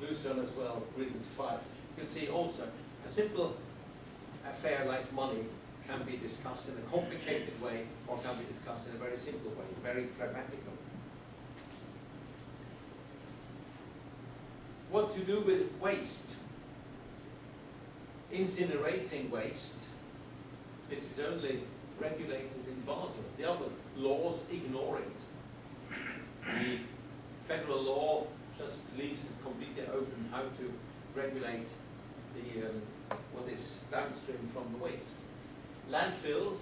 Lucerne as well, Grisons 5. You can see also a simple affair like money can be discussed in a complicated way or can be discussed in a very simple way, very pragmatical. What to do with waste? Incinerating waste, this is only regulated in Basel. The other laws ignore it. The federal law just leaves it completely open how to regulate the what is downstream from the waste. Landfills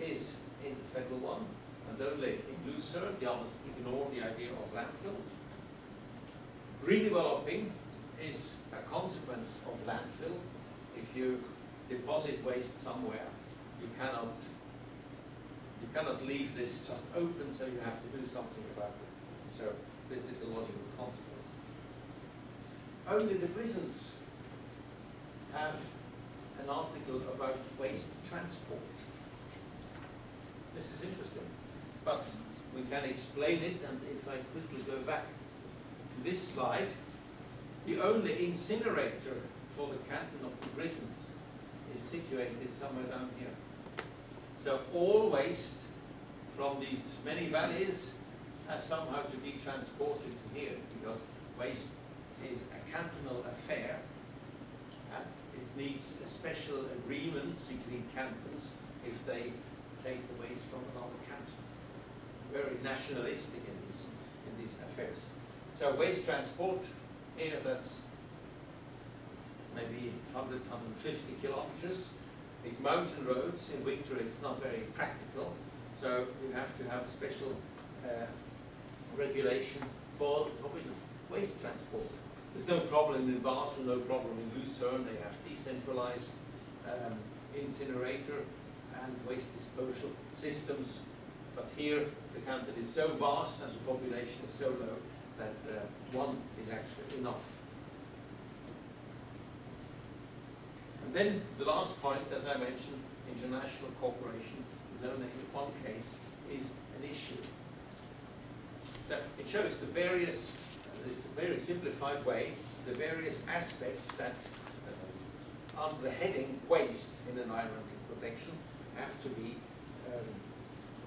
is in the federal one, and only in Lucerne. The others ignore the idea of landfills. Redeveloping is a consequence of landfill. If you deposit waste somewhere, you cannot leave this just open, so you have to do something about it. So this is a logical consequence. Only the Grisons have an article about waste transport. This is interesting, but we can explain it, and if I quickly go back to this slide, the only incinerator for the canton of the Grisons is situated somewhere down here. So all waste from these many valleys has somehow to be transported to here, because waste is a cantonal affair, and it needs a special agreement between cantons if they take the waste from another canton. Very nationalistic in these affairs. So waste transport here, that's maybe 100, 150 kilometers. It's mountain roads. In winter it's not very practical. So you have to have a special regulation for the topic of waste transport. There's no problem in Basel, no problem in Lucerne. They have decentralized incinerator and waste disposal systems. But here, the canton is so vast and the population is so low that one is actually enough. And then the last point, as I mentioned, international cooperation is only in one case is an issue. So it shows the various, this very simplified way, the various aspects that under the heading waste in environmental protection have to be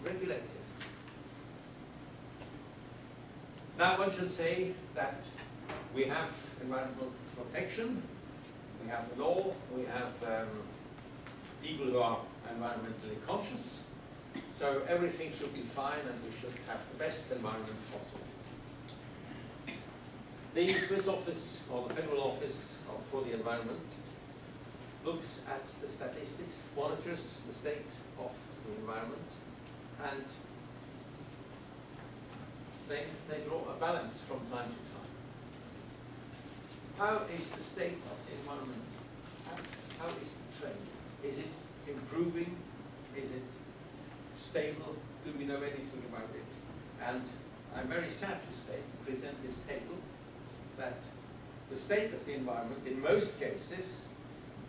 regulated. Now one should say that we have environmental protection, we have the law, we have people who are environmentally conscious, so everything should be fine and we should have the best environment possible. The Swiss office, or the Federal Office for the Environment, looks at the statistics, monitors the state of the environment, and then they draw a balance from time to time. How is the state of the environment? How is the trend? Is it improving? Is it stable? Do we know anything about it? And I'm very sad to say, to present this table, that the state of the environment, in most cases,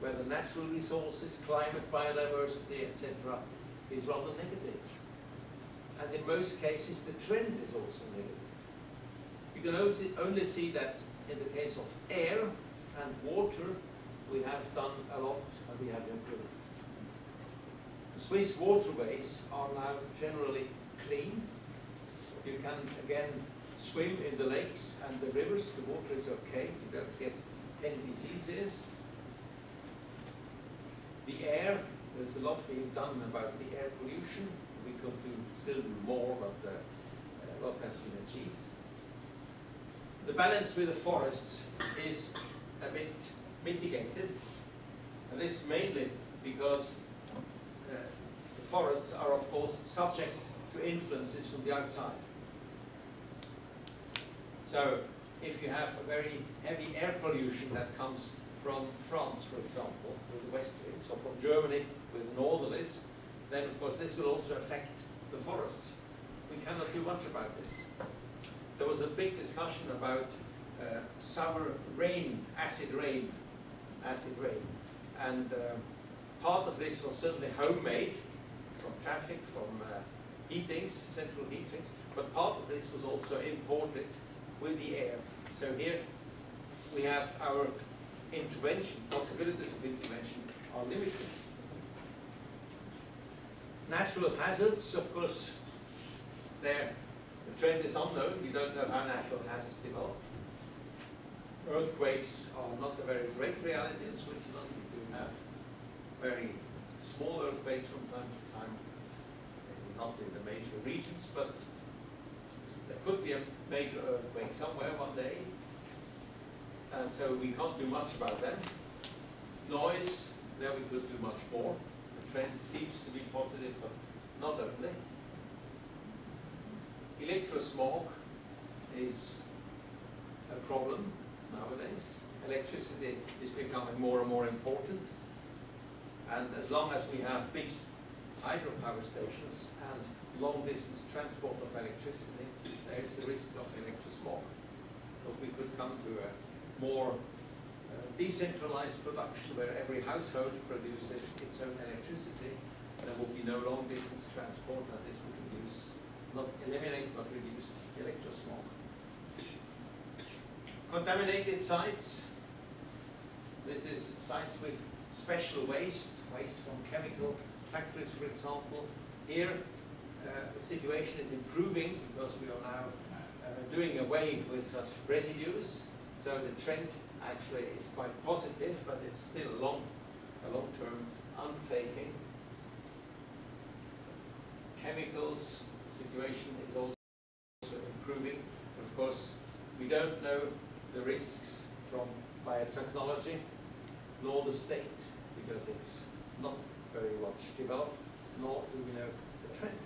whether natural resources, climate, biodiversity, etc., is rather negative. And in most cases, the trend is also negative. You can only see that in the case of air and water, we have done a lot and we have improved. The Swiss waterways are now generally clean. You can again swim in the lakes and the rivers. The water is okay. You don't get any diseases. The air, there's a lot being done about the air pollution. We could still do more, but a lot has been achieved. The balance with the forests is a bit mitigated, and this mainly because the forests are, of course, subject to influences from the outside. So, if you have a very heavy air pollution that comes from France, for example, with the west winds, or from Germany with the northerlies, then of course this will also affect the forests. We cannot do much about this. There was a big discussion about sour rain, acid rain, and part of this was certainly homemade from traffic, from heatings, central heatings, but part of this was also imported with the air. So here we have our intervention, possibilities of intervention are limited. Natural hazards, of course, the trend is unknown. We don't know how natural hazards develop. Earthquakes are not a very great reality in Switzerland. We do have very small earthquakes from time to time, not in the major regions, but there could be a major earthquake somewhere one day. And so we can't do much about them. Noise, there we could do much more. The trend seems to be positive, but not only. Electrosmog is a problem nowadays. Electricity is becoming more and more important. And as long as we have big hydropower stations and long-distance transport of electricity, there is the risk of electrosmog. If we could come to a more decentralized production where every household produces its own electricity, there will be no long-distance transport, and this would reduce, not eliminate, but reduce electrosmog. Contaminated sites. This is sites with special waste, waste from chemical factories, for example. Here, the situation is improving because we are now doing away with such residues. So the trend actually is quite positive, but it's still a long-term undertaking. Chemicals, the situation is also improving. Of course, we don't know the risks from biotechnology, nor the state, because it's not very much developed, nor do we know the trend.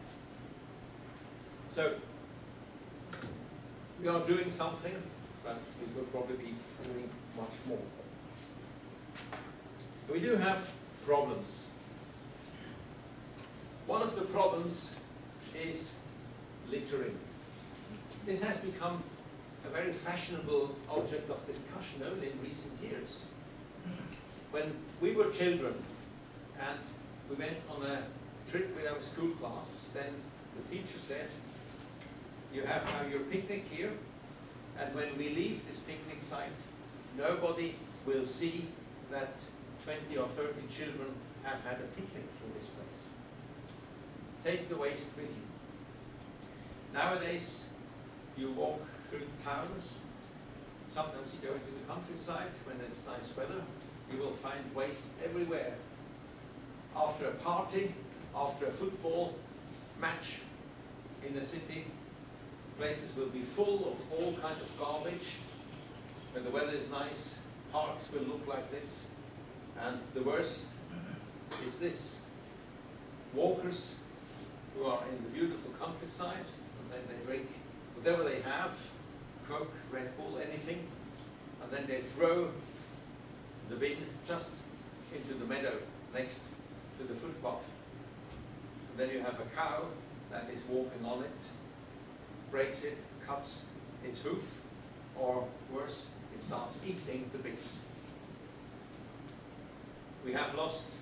So, We are doing something, but we could probably be doing much more. We do have problems. One of the problems is littering. This has become a very fashionable object of discussion only in recent years. When we were children and we went on a trip with our school class, then the teacher said, you have now your picnic here, and when we leave this picnic site, nobody will see that 20 or 30 children have had a picnic in this place. Take the waste with you. Nowadays, you walk through the towns. Sometimes you go into the countryside when there's nice weather. You will find waste everywhere. After a party, after a football match in the city, places will be full of all kinds of garbage. When the weather is nice, parks will look like this. And the worst is this. Walkers who are in the beautiful countryside, and then they drink whatever they have, Coke, Red Bull, anything, and then they throw the bin just into the meadow next to the footpath. And then you have a cow that is walking on it, breaks it, cuts its hoof, or worse, it starts eating the bits. We have lost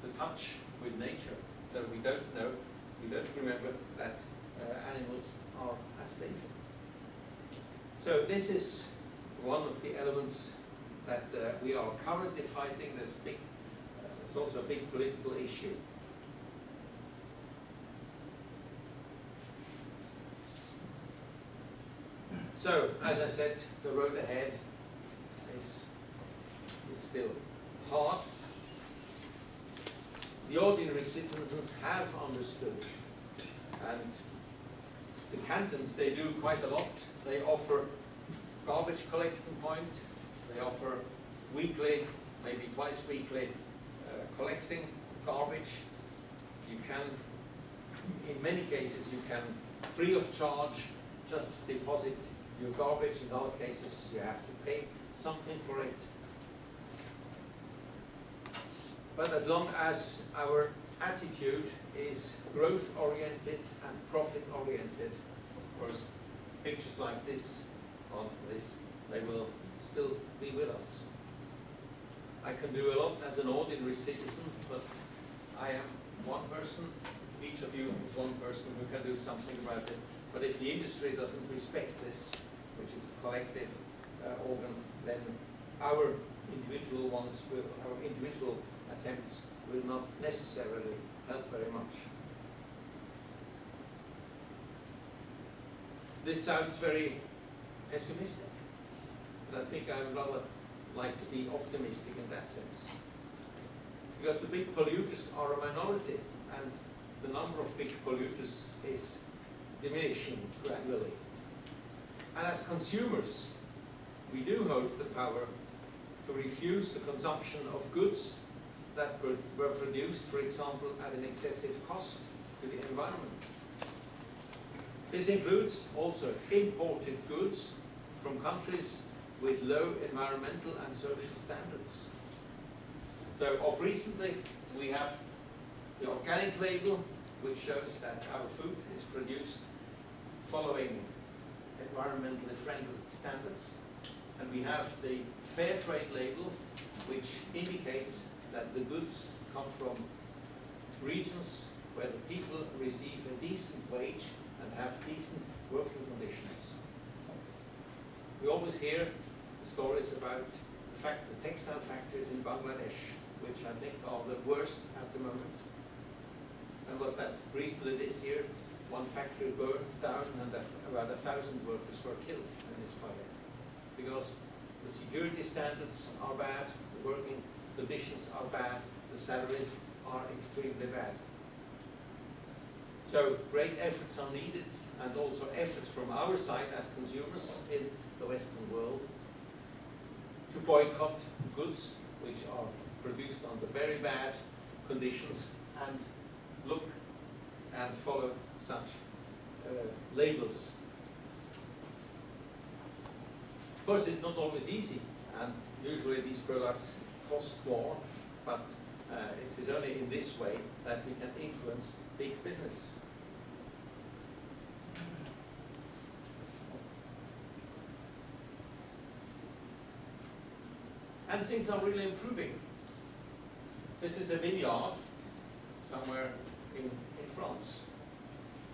the touch with nature, so we don't know, we don't remember that animals are at danger. So this is one of the elements that we are currently fighting. There's also a big political issue. So, as I said, the road ahead is still hard. The ordinary citizens have understood, and the cantons, they do quite a lot. They offer garbage collecting point, they offer weekly, maybe twice weekly, collecting garbage. You can, in many cases, you can, free of charge, just deposit your garbage. In other cases, you have to pay something for it. But as long as our attitude is growth-oriented and profit-oriented, of course, pictures like this, they will still be with us. I can do a lot as an ordinary citizen, but I am one person. Each of you is one person who can do something about it. But if the industry doesn't respect this, which is a collective organ, then our individual attempts will not necessarily help very much. This sounds very pessimistic, but I think I would rather like to be optimistic in that sense. Because the big polluters are a minority, and the number of big polluters is diminishing gradually. And as consumers, we do hold the power to refuse the consumption of goods that were produced, for example, at an excessive cost to the environment. This includes also imported goods from countries with low environmental and social standards. So of recently, we have the organic label, which shows that our food is produced following environmentally friendly standards. And we have the fair trade label, which indicates that the goods come from regions where the people receive a decent wage and have decent working conditions. We always hear stories about the textile factories in Bangladesh, which I think are the worst at the moment. And was that recently this year, one factory burned down and that about 1,000 workers were killed in this fire. Because the security standards are bad, the working conditions are bad, the salaries are extremely bad. So great efforts are needed, and also efforts from our side as consumers in the Western world to boycott goods which are produced under very bad conditions and look and follow such labels. Of course, it's not always easy, and usually these products cost more, but it is only in this way that we can influence big business. And things are really improving. This is a vineyard somewhere in France.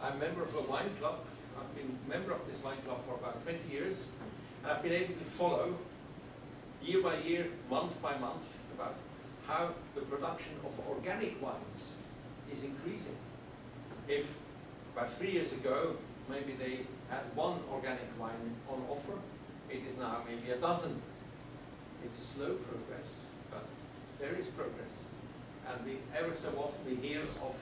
I'm a member of a wine club. I've been a member of this wine club for about 20 years. And I've been able to follow year by year, month by month, about how the production of organic wines is increasing. If about 3 years ago, maybe they had 1 organic wine on offer, it is now maybe a dozen. It's a slow progress, but there is progress. And we ever so often we hear of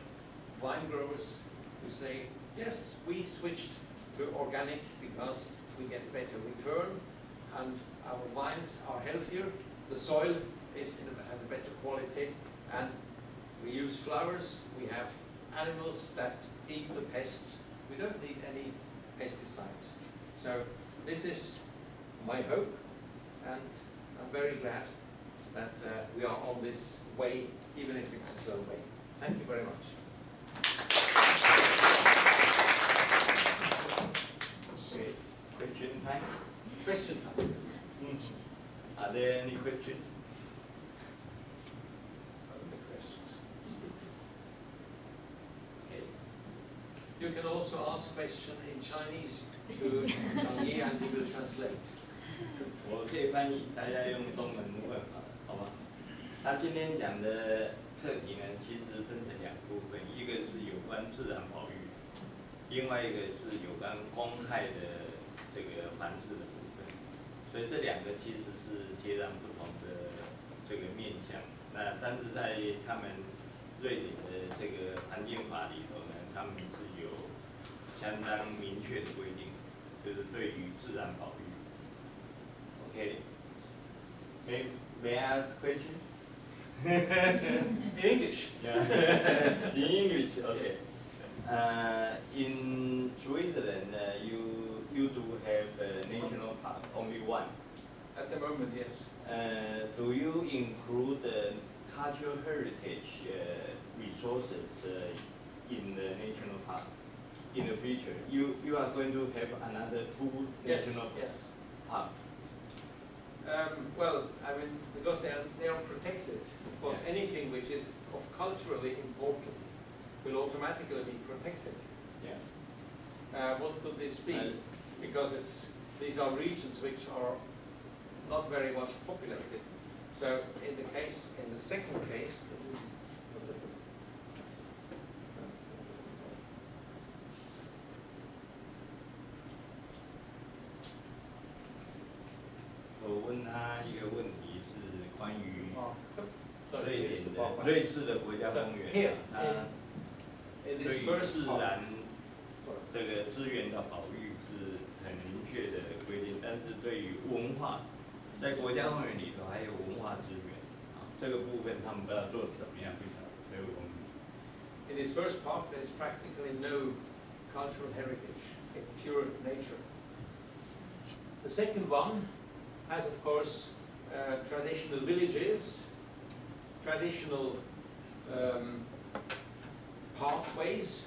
wine growers who say, yes, we switched to organic because we get better return and our wines are healthier, the soil has a better quality, and we use flowers, we have animals that eat the pests. We don't need any pesticides. So this is my hope, and I'm very glad that we are on this way, even if it's a slow way. Thank you very much. Okay, question time? Question time. Are there any questions? Only questions. Okay. You can also ask question in Chinese to Zhang Yi and he will translate. 我可以翻译，大家用中文问好吗？他今天讲的课题呢，其实分成2部分，一个是有关自然保育，另外一个是有关公害的这个繁殖的部分。所以这2个其实是截然不同的这个面向。那但是在他们瑞典的这个环境法里头呢，他们是有相当明确的规定，就是对于自然保育。Okay. May I ask a question? In English. Yeah. In English, okay. In Switzerland, you do have a national park, only 1. At the moment, yes. Do you include cultural heritage resources in the national park in the future? You are going to have another 2 national parks. Well, I mean, because they are protected. Of course, anything which is of culturally important will automatically be protected. Yeah. What could this be? Because these are regions which are not very much populated. So, in the second case,我问他一个问题是关于瑞瑞士的国家公园，它对于自然这个资源的保育是很明确的规定，但是对于文化，在国家公园里头还有文化资源，这个部分他们不知道做得怎么样，所以我们。In this first park, there is practically no cultural heritage. It's pure nature. The second one has, of course, traditional villages, traditional pathways.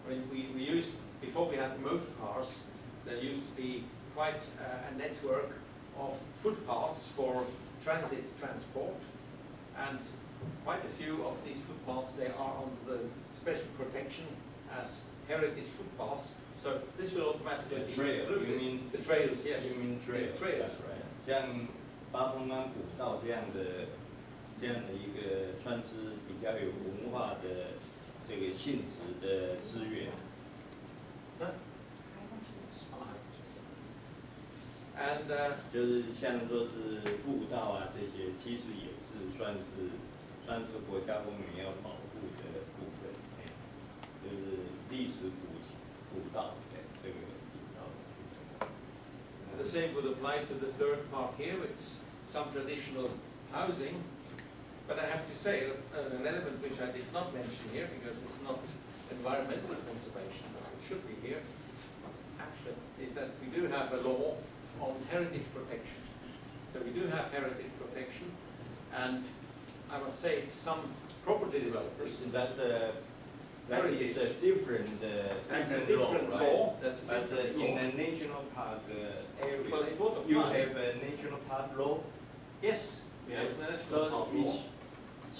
I mean, we used, before we had motor cars, there used to be quite a network of footpaths for transit transport, and quite a few of these footpaths, they are under the special protection as heritage footpaths. So this will automatically be included. You mean the trails? Yes. You mean trails? These trails. Yeah, right. 像八通关古道这样的一个算是比较有文化的这个性质的资源。And 就是像说是步道啊这些，其实也是算是国家公园要保护的部分，就是历史古道这个古道。The same would apply to the third park here, with some traditional housing. But I have to say, an element which I did not mention here, because it's not environmental conservation, but it should be here, actually, is that we do have a law on heritage protection. heritage protection, and I must say some property developers. That is a different, That's a different different law, law. That's a but different in law. a national park area, Well, it would you apply. have a national park law. Yes, we have the national So park it law.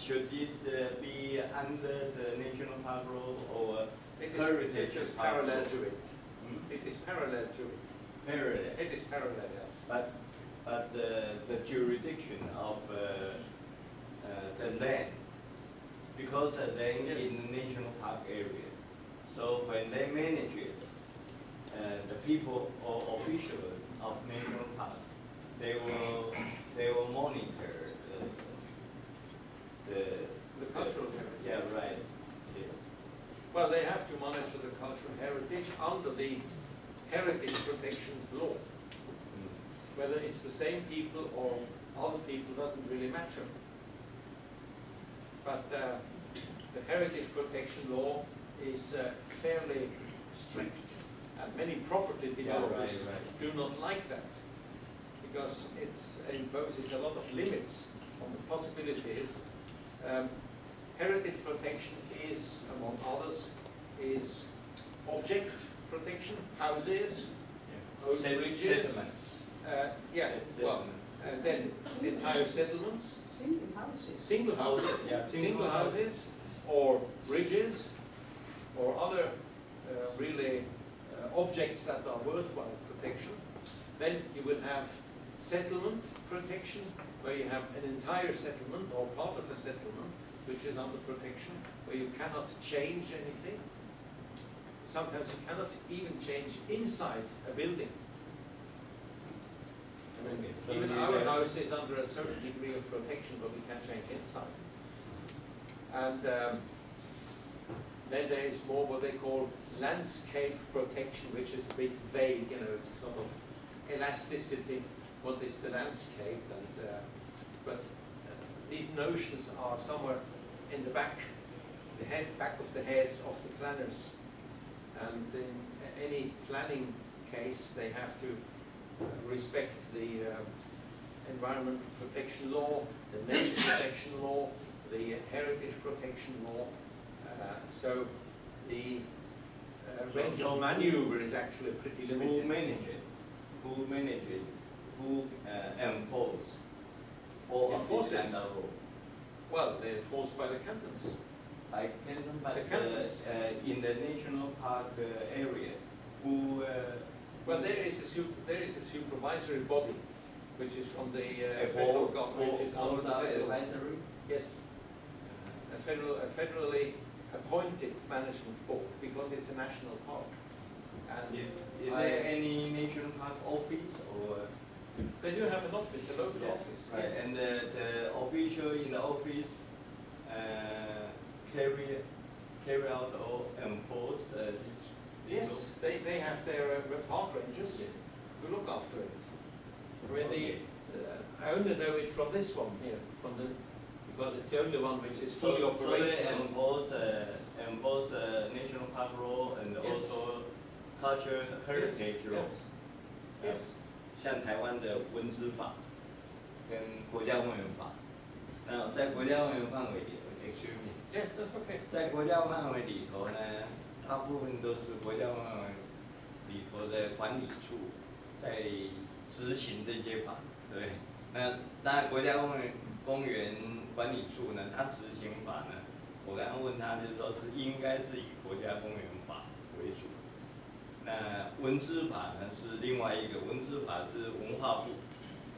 should it be under the national park law or It heritage is park parallel law? to it. Hmm? It is parallel to it. Parallel. It is parallel, yes. But the jurisdiction of the land, because the land Yes. in the national park area, so when they manage it, the people or officials of national park, they will monitor The cultural heritage. Yeah, right. Yes. Well, they have to monitor the cultural heritage under the heritage protection law. Whether it's the same people or other people doesn't really matter. But the heritage protection law is fairly strict, and many property developers right. do not like that, because it imposes a lot of limits on the possibilities. Heritage protection is, among others, is object protection, houses, old bridges. Settlements. Yeah, well, and then the entire settlements, Single houses. single houses, Yeah, single houses, or bridges, or other really objects that are worthwhile protection. Then you will have settlement protection, where you have an entire settlement or part of a settlement which is under protection, where you cannot change anything. Sometimes you cannot even change inside a building. I mean, So even you our have- house is under a certain degree of protection, but we can change inside. And then there is more what they call landscape protection, which is a bit vague, you know, it's sort of elasticity, what is the landscape, and but these notions are somewhere in the back of the heads of the planners. And in any planning case, they have to respect the environment protection law, the nature protection law, the heritage protection law. So the range of maneuver is actually pretty Who limited. manage it? Who manage it? Who enforce all of this Enforces. kind of law? Well, they're enforced by the cantons. By Canton, but The cantons. in the national park area, who Well, there is a supervisory body, which is from the federal government, which is under the federal. advisory? Yes, a federally appointed management board, because it's a national park. And Is there any national park office or? they do have an office, a local Yeah, office, right, yes. and the official in the office carry out or enforce this? Yes, they have their park rangers Yeah. who look after it. I mean, I only know it from this one here, because it's the only one which is fully So operational. they enforce national park law and Yes. also culture heritage law. Yes, yes. 像台湾的文资法跟国家公园法，那在国家公园范围里头 ，excuse me， Yes, that's okay. 在国家范围里头呢，大部分都是国家范围里头的管理处在执行这些法，对不对？那当然国家公园管理处呢，它执行法呢，我刚刚问他就是说是应该是以国家公园法为主。那文资法呢是另外一个，文资法是文化部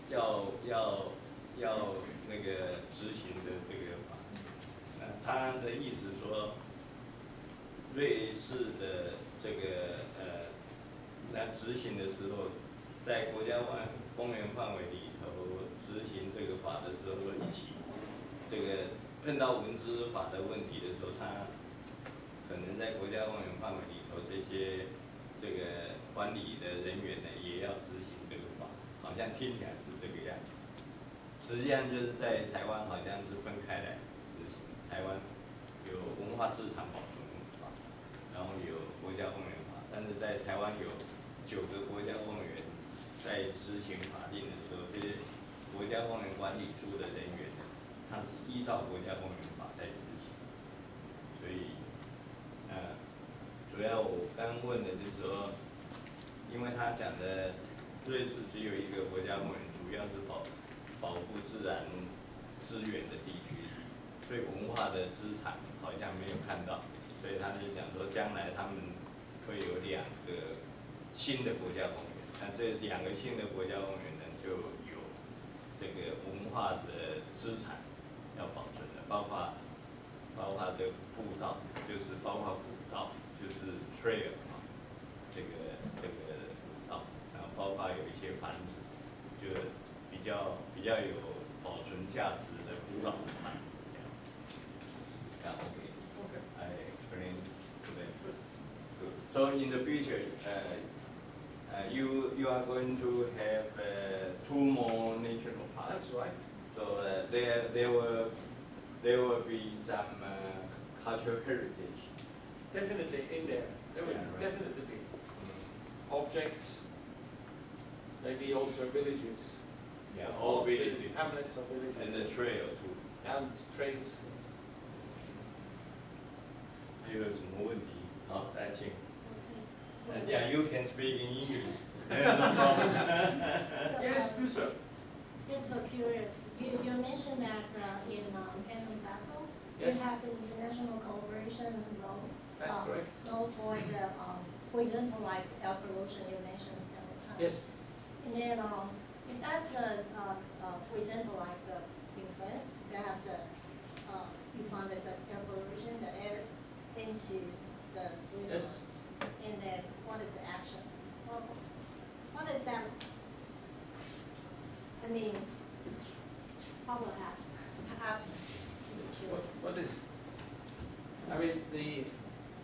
要那个执行的这个法。他的意思说，类似的这个来执行的时候，在国家公园范围里头执行这个法的时候，一起这个碰到文资法的问题的时候，他可能在国家公园范围里头这个管理的人员呢，也要执行这个法，好像听起来是这个样子。实际上就是在台湾好像是分开来执行，台湾有文化资产保存法，然后有国家公园法，但是在台湾有9个国家公园在施行法令的时候，这些国家公园管理处的人员，他是依照国家公园法在执行，所以，主要我刚问的就是说，因为他讲的瑞士只有一个国家公园，主要是保护自然资源的地区，对文化的资产好像没有看到，所以他就讲说，将来他们会有2个新的国家公园，那这2个新的国家公园呢，就有这个文化的资产要保存的，包括这个步道，就是包括古道，就是 trail 啊，这个古道，然后包括有一些房子，就比较有保存价值的古老的房子这样。Okay, I explain to them. Good. So in the future, you are going to have 2 more national parks. That's right. So there will be some cultural heritage. Definitely in there. There will Yeah, right. definitely be objects, maybe also villages. Yeah, all villages. Hamlets or villages. And the trail too. And trails. 还有什么问题？好，来请。Yeah, you can speak in English. No problem. Yes, do so. Just for curious, you mentioned that in Canton Basel, Yes. you have the international cooperation law. That's correct. Law for the, for example, like air pollution, you mentioned several times. Yes. And then, if that's for example, like in France, they have you found that the air pollution, the airs into the Switzerland. Yes. And then what is the action? What is that? I mean, what will happen? This is curious. What is? I mean,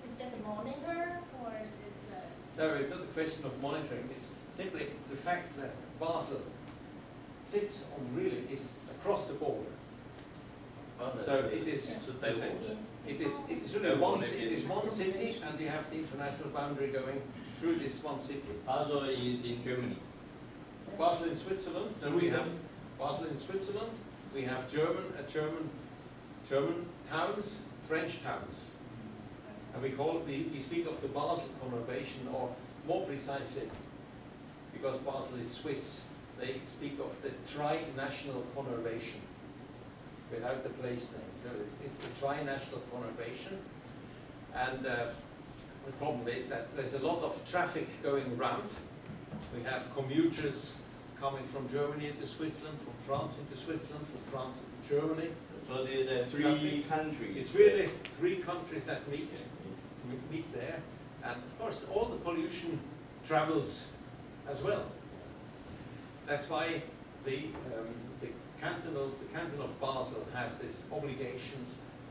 It's just a monitor, or it's a... no, it's not a question of monitoring. It's simply the fact that Basel sits on really is across the border. So it is. It is really one city, and you have the international boundary going through this one city. Basel is in Germany. Basel in Switzerland. So we have Basel in Switzerland. We have German towns, French towns, and we speak of the Basel conurbation, or more precisely, because Basel is Swiss, they speak of the tri-national conurbation without the place name. So it's the tri-national conurbation, and the problem is that there's a lot of traffic going around. We have commuters coming from Germany into Switzerland, from France into Switzerland, from France into Germany. So there are 3 countries. It's really 3 countries that meet there, and of course all the pollution travels as well. That's why the canton of Basel has this obligation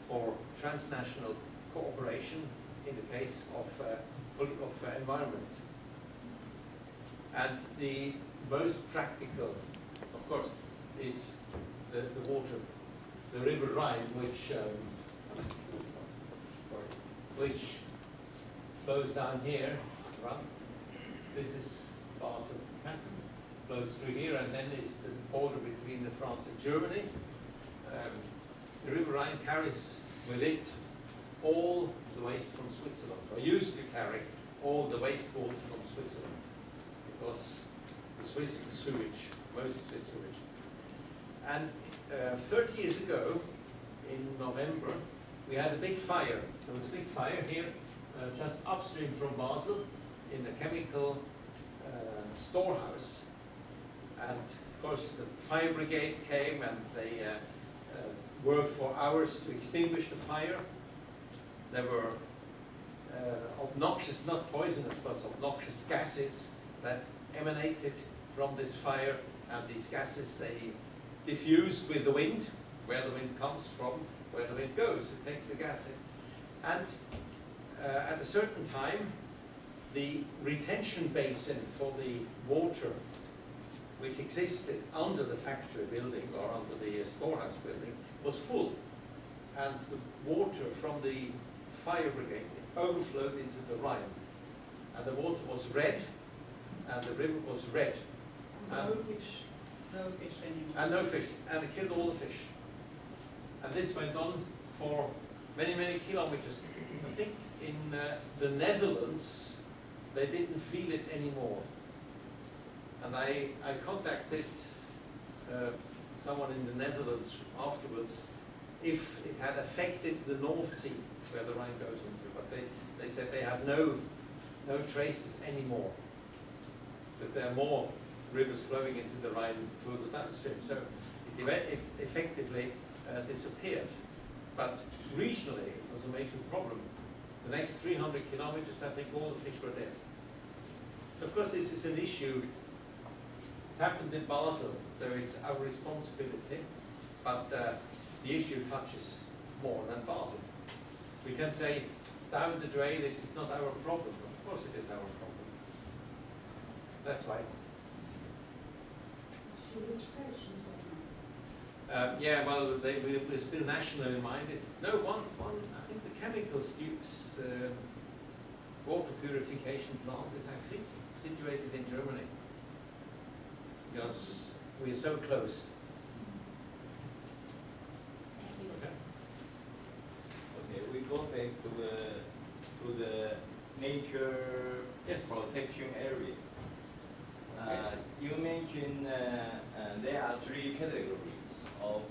for transnational cooperation in the case of environment. And the most practical, of course, is the water, the River Rhine, which flows down here, right? This is Basel canton, flows through here, and then it's the border between France and Germany. The River Rhine carries with it all the waste from Switzerland, or used to carry all the wastewater from Switzerland, because the Swiss sewage, most Swiss sewage. And 30 years ago, in November, we had a big fire. There was a big fire here, just upstream from Basel, in a chemical storehouse. And of course, the fire brigade came, and they worked for hours to extinguish the fire. There were obnoxious, not poisonous, but obnoxious gases that emanated from this fire, and these gases, they diffused with the wind, where the wind comes from, where the wind goes, it takes the gases. And at a certain time, the retention basin for the water, which existed under the factory building or under the storehouse building, was full. And the water from the fire brigade overflowed into the Rhine. And the water was red, and the river was red. And No fish anymore. And no fish, and they killed all the fish. And this went on for many, many kilometers. I think in the Netherlands, they didn't feel it anymore. And I contacted someone in the Netherlands afterwards if it had affected the North Sea, where the Rhine goes into. But they said they had no traces anymore. But there are more rivers flowing into the Rhine further downstream. So it effectively disappeared. But regionally, it was a major problem. The next 300 kilometers, I think all the fish were dead. So of course, this is an issue. It happened in Basel, so it's our responsibility. But the issue touches more than Basel. We can say, down the drain, this is not our problem. Of course it is our problem. That's right. Yeah, well, we're still nationally minded. No, one, I think the Chemicals Duke's water purification plant is, I think, situated in Germany. Because we're so close. Thank you. Okay. Okay, we go back to the nature Yes. protection area. Okay. You mentioned there are three categories of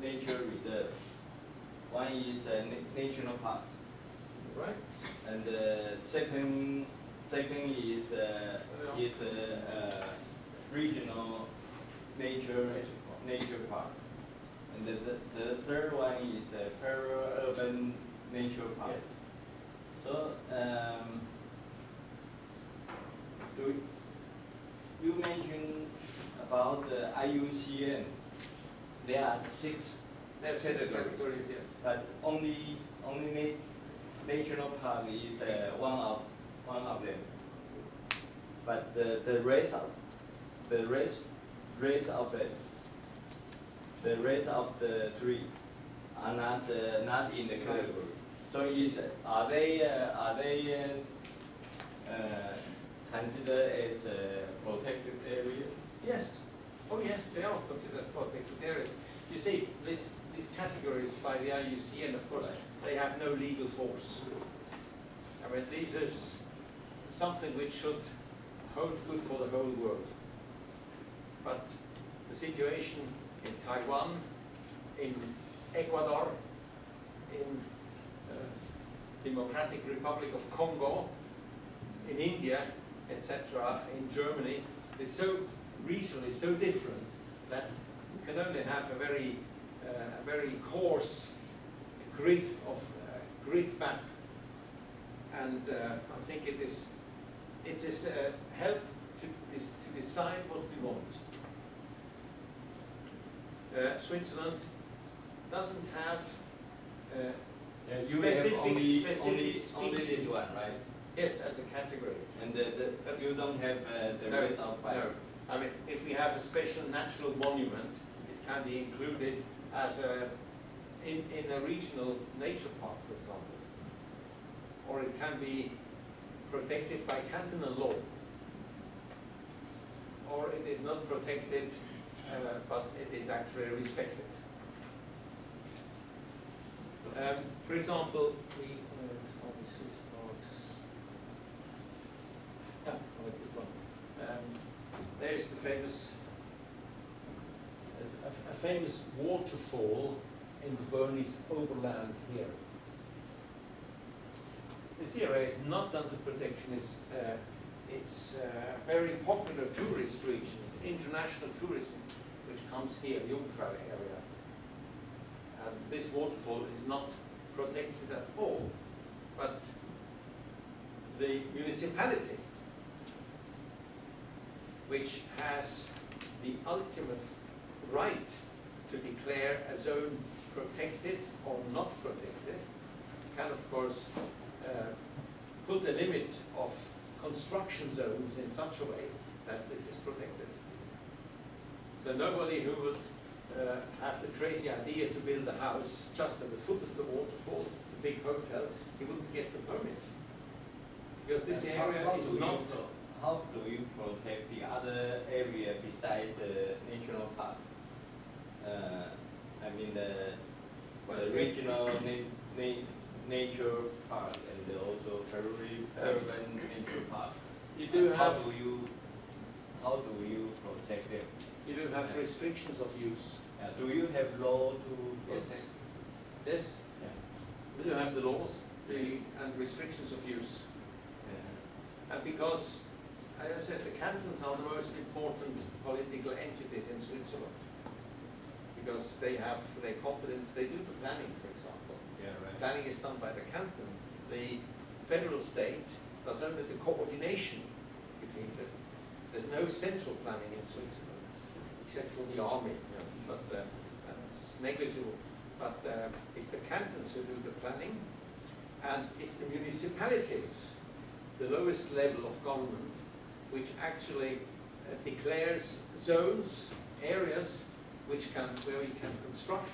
nature reserve. One is national park, Right? and the second is regional nature park, and the third one is peri-urban nature park. Yes. So you mentioned about the IUCN. There are six There are six categories. categories, yes. But only national park is one of them. But the rest of the three are not in the category. So are they considered as a protected area? Yes. Oh yes, they are considered as protected areas. You see, these categories by the IUCN, of course, they have no legal force. I mean, this is something which should hold good for the whole world. But the situation in Taiwan, in Ecuador, in Democratic Republic of Congo, in India, etc., in Germany, is so regionally so different that you can only have a very coarse grid map, and I think it is help to decide what we want. Switzerland doesn't have You may have specific only species. this one, right? Yes, as a category. And you don't have the No, red of fire. No. I mean, if we have a special natural monument, it can be included as in a regional nature park, for example. Or it can be protected by cantonal law. Or it is not protected, but it is actually respected. For example, this one. There's the famous, a famous waterfall in the Bernese Oberland here. This area is not under protection. It's a very popular tourist region. It's international tourism which comes here, Jungfrau area. And this waterfall is not protected at all. But the municipality, which has the ultimate right to declare a zone protected or not protected, can of course put a limit of construction zones in such a way that this is protected. So nobody who would have the crazy idea to build a house just at the foot of the waterfall, the big hotel, he wouldn't get the permit. Because this area is not... how do you protect the other area beside the national park? I mean the regional nature park and also urban nature park. You do how have do you protect them? you do have restrictions of use. Do you have law to protect? Yes. Yeah. We do have the laws and restrictions of use. And because, as I said, the cantons are the most important political entities in Switzerland. Because they have their competence, they do the planning, for example. Yeah, right. Planning is done by the canton. The federal state does only the coordination between them. There's no central planning in Switzerland, except for the army, but that's negligible. But it's the cantons who do the planning, and it's the municipalities, the lowest level of government, which actually declares zones, areas where we can construct,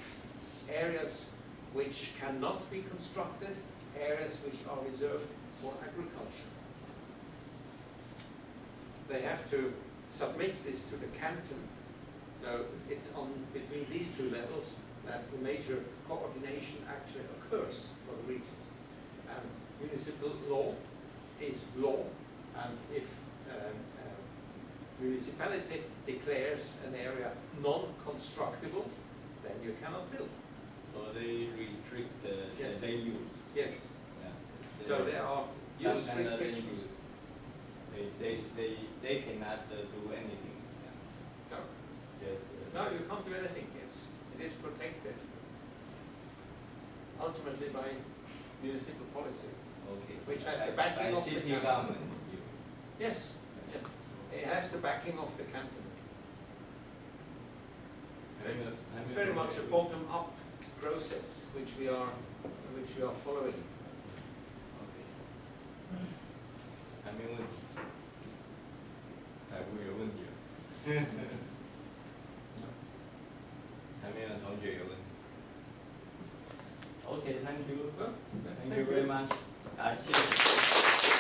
areas which cannot be constructed, areas which are reserved for agriculture. They have to submit this to the canton, so it's on between these two levels that the major coordination actually occurs for the regions. And municipal law is law, and if municipality declares an area non-constructible, then you cannot build. So they restrict the Yes. land use. Yes. Yeah. So there are use Some kind of land restrictions. use. They cannot do anything. No. Yes. No, you can't do anything. It is protected ultimately by municipal policy, Okay. which has By- the backing by of the city canton. government. Yes, yes. It has the backing of the canton. It's very much a bottom-up process which we are following. 还没问题，财务有问题了，还没有同学有问题。Okay, thank you. Well, Thank you very much. 谢谢。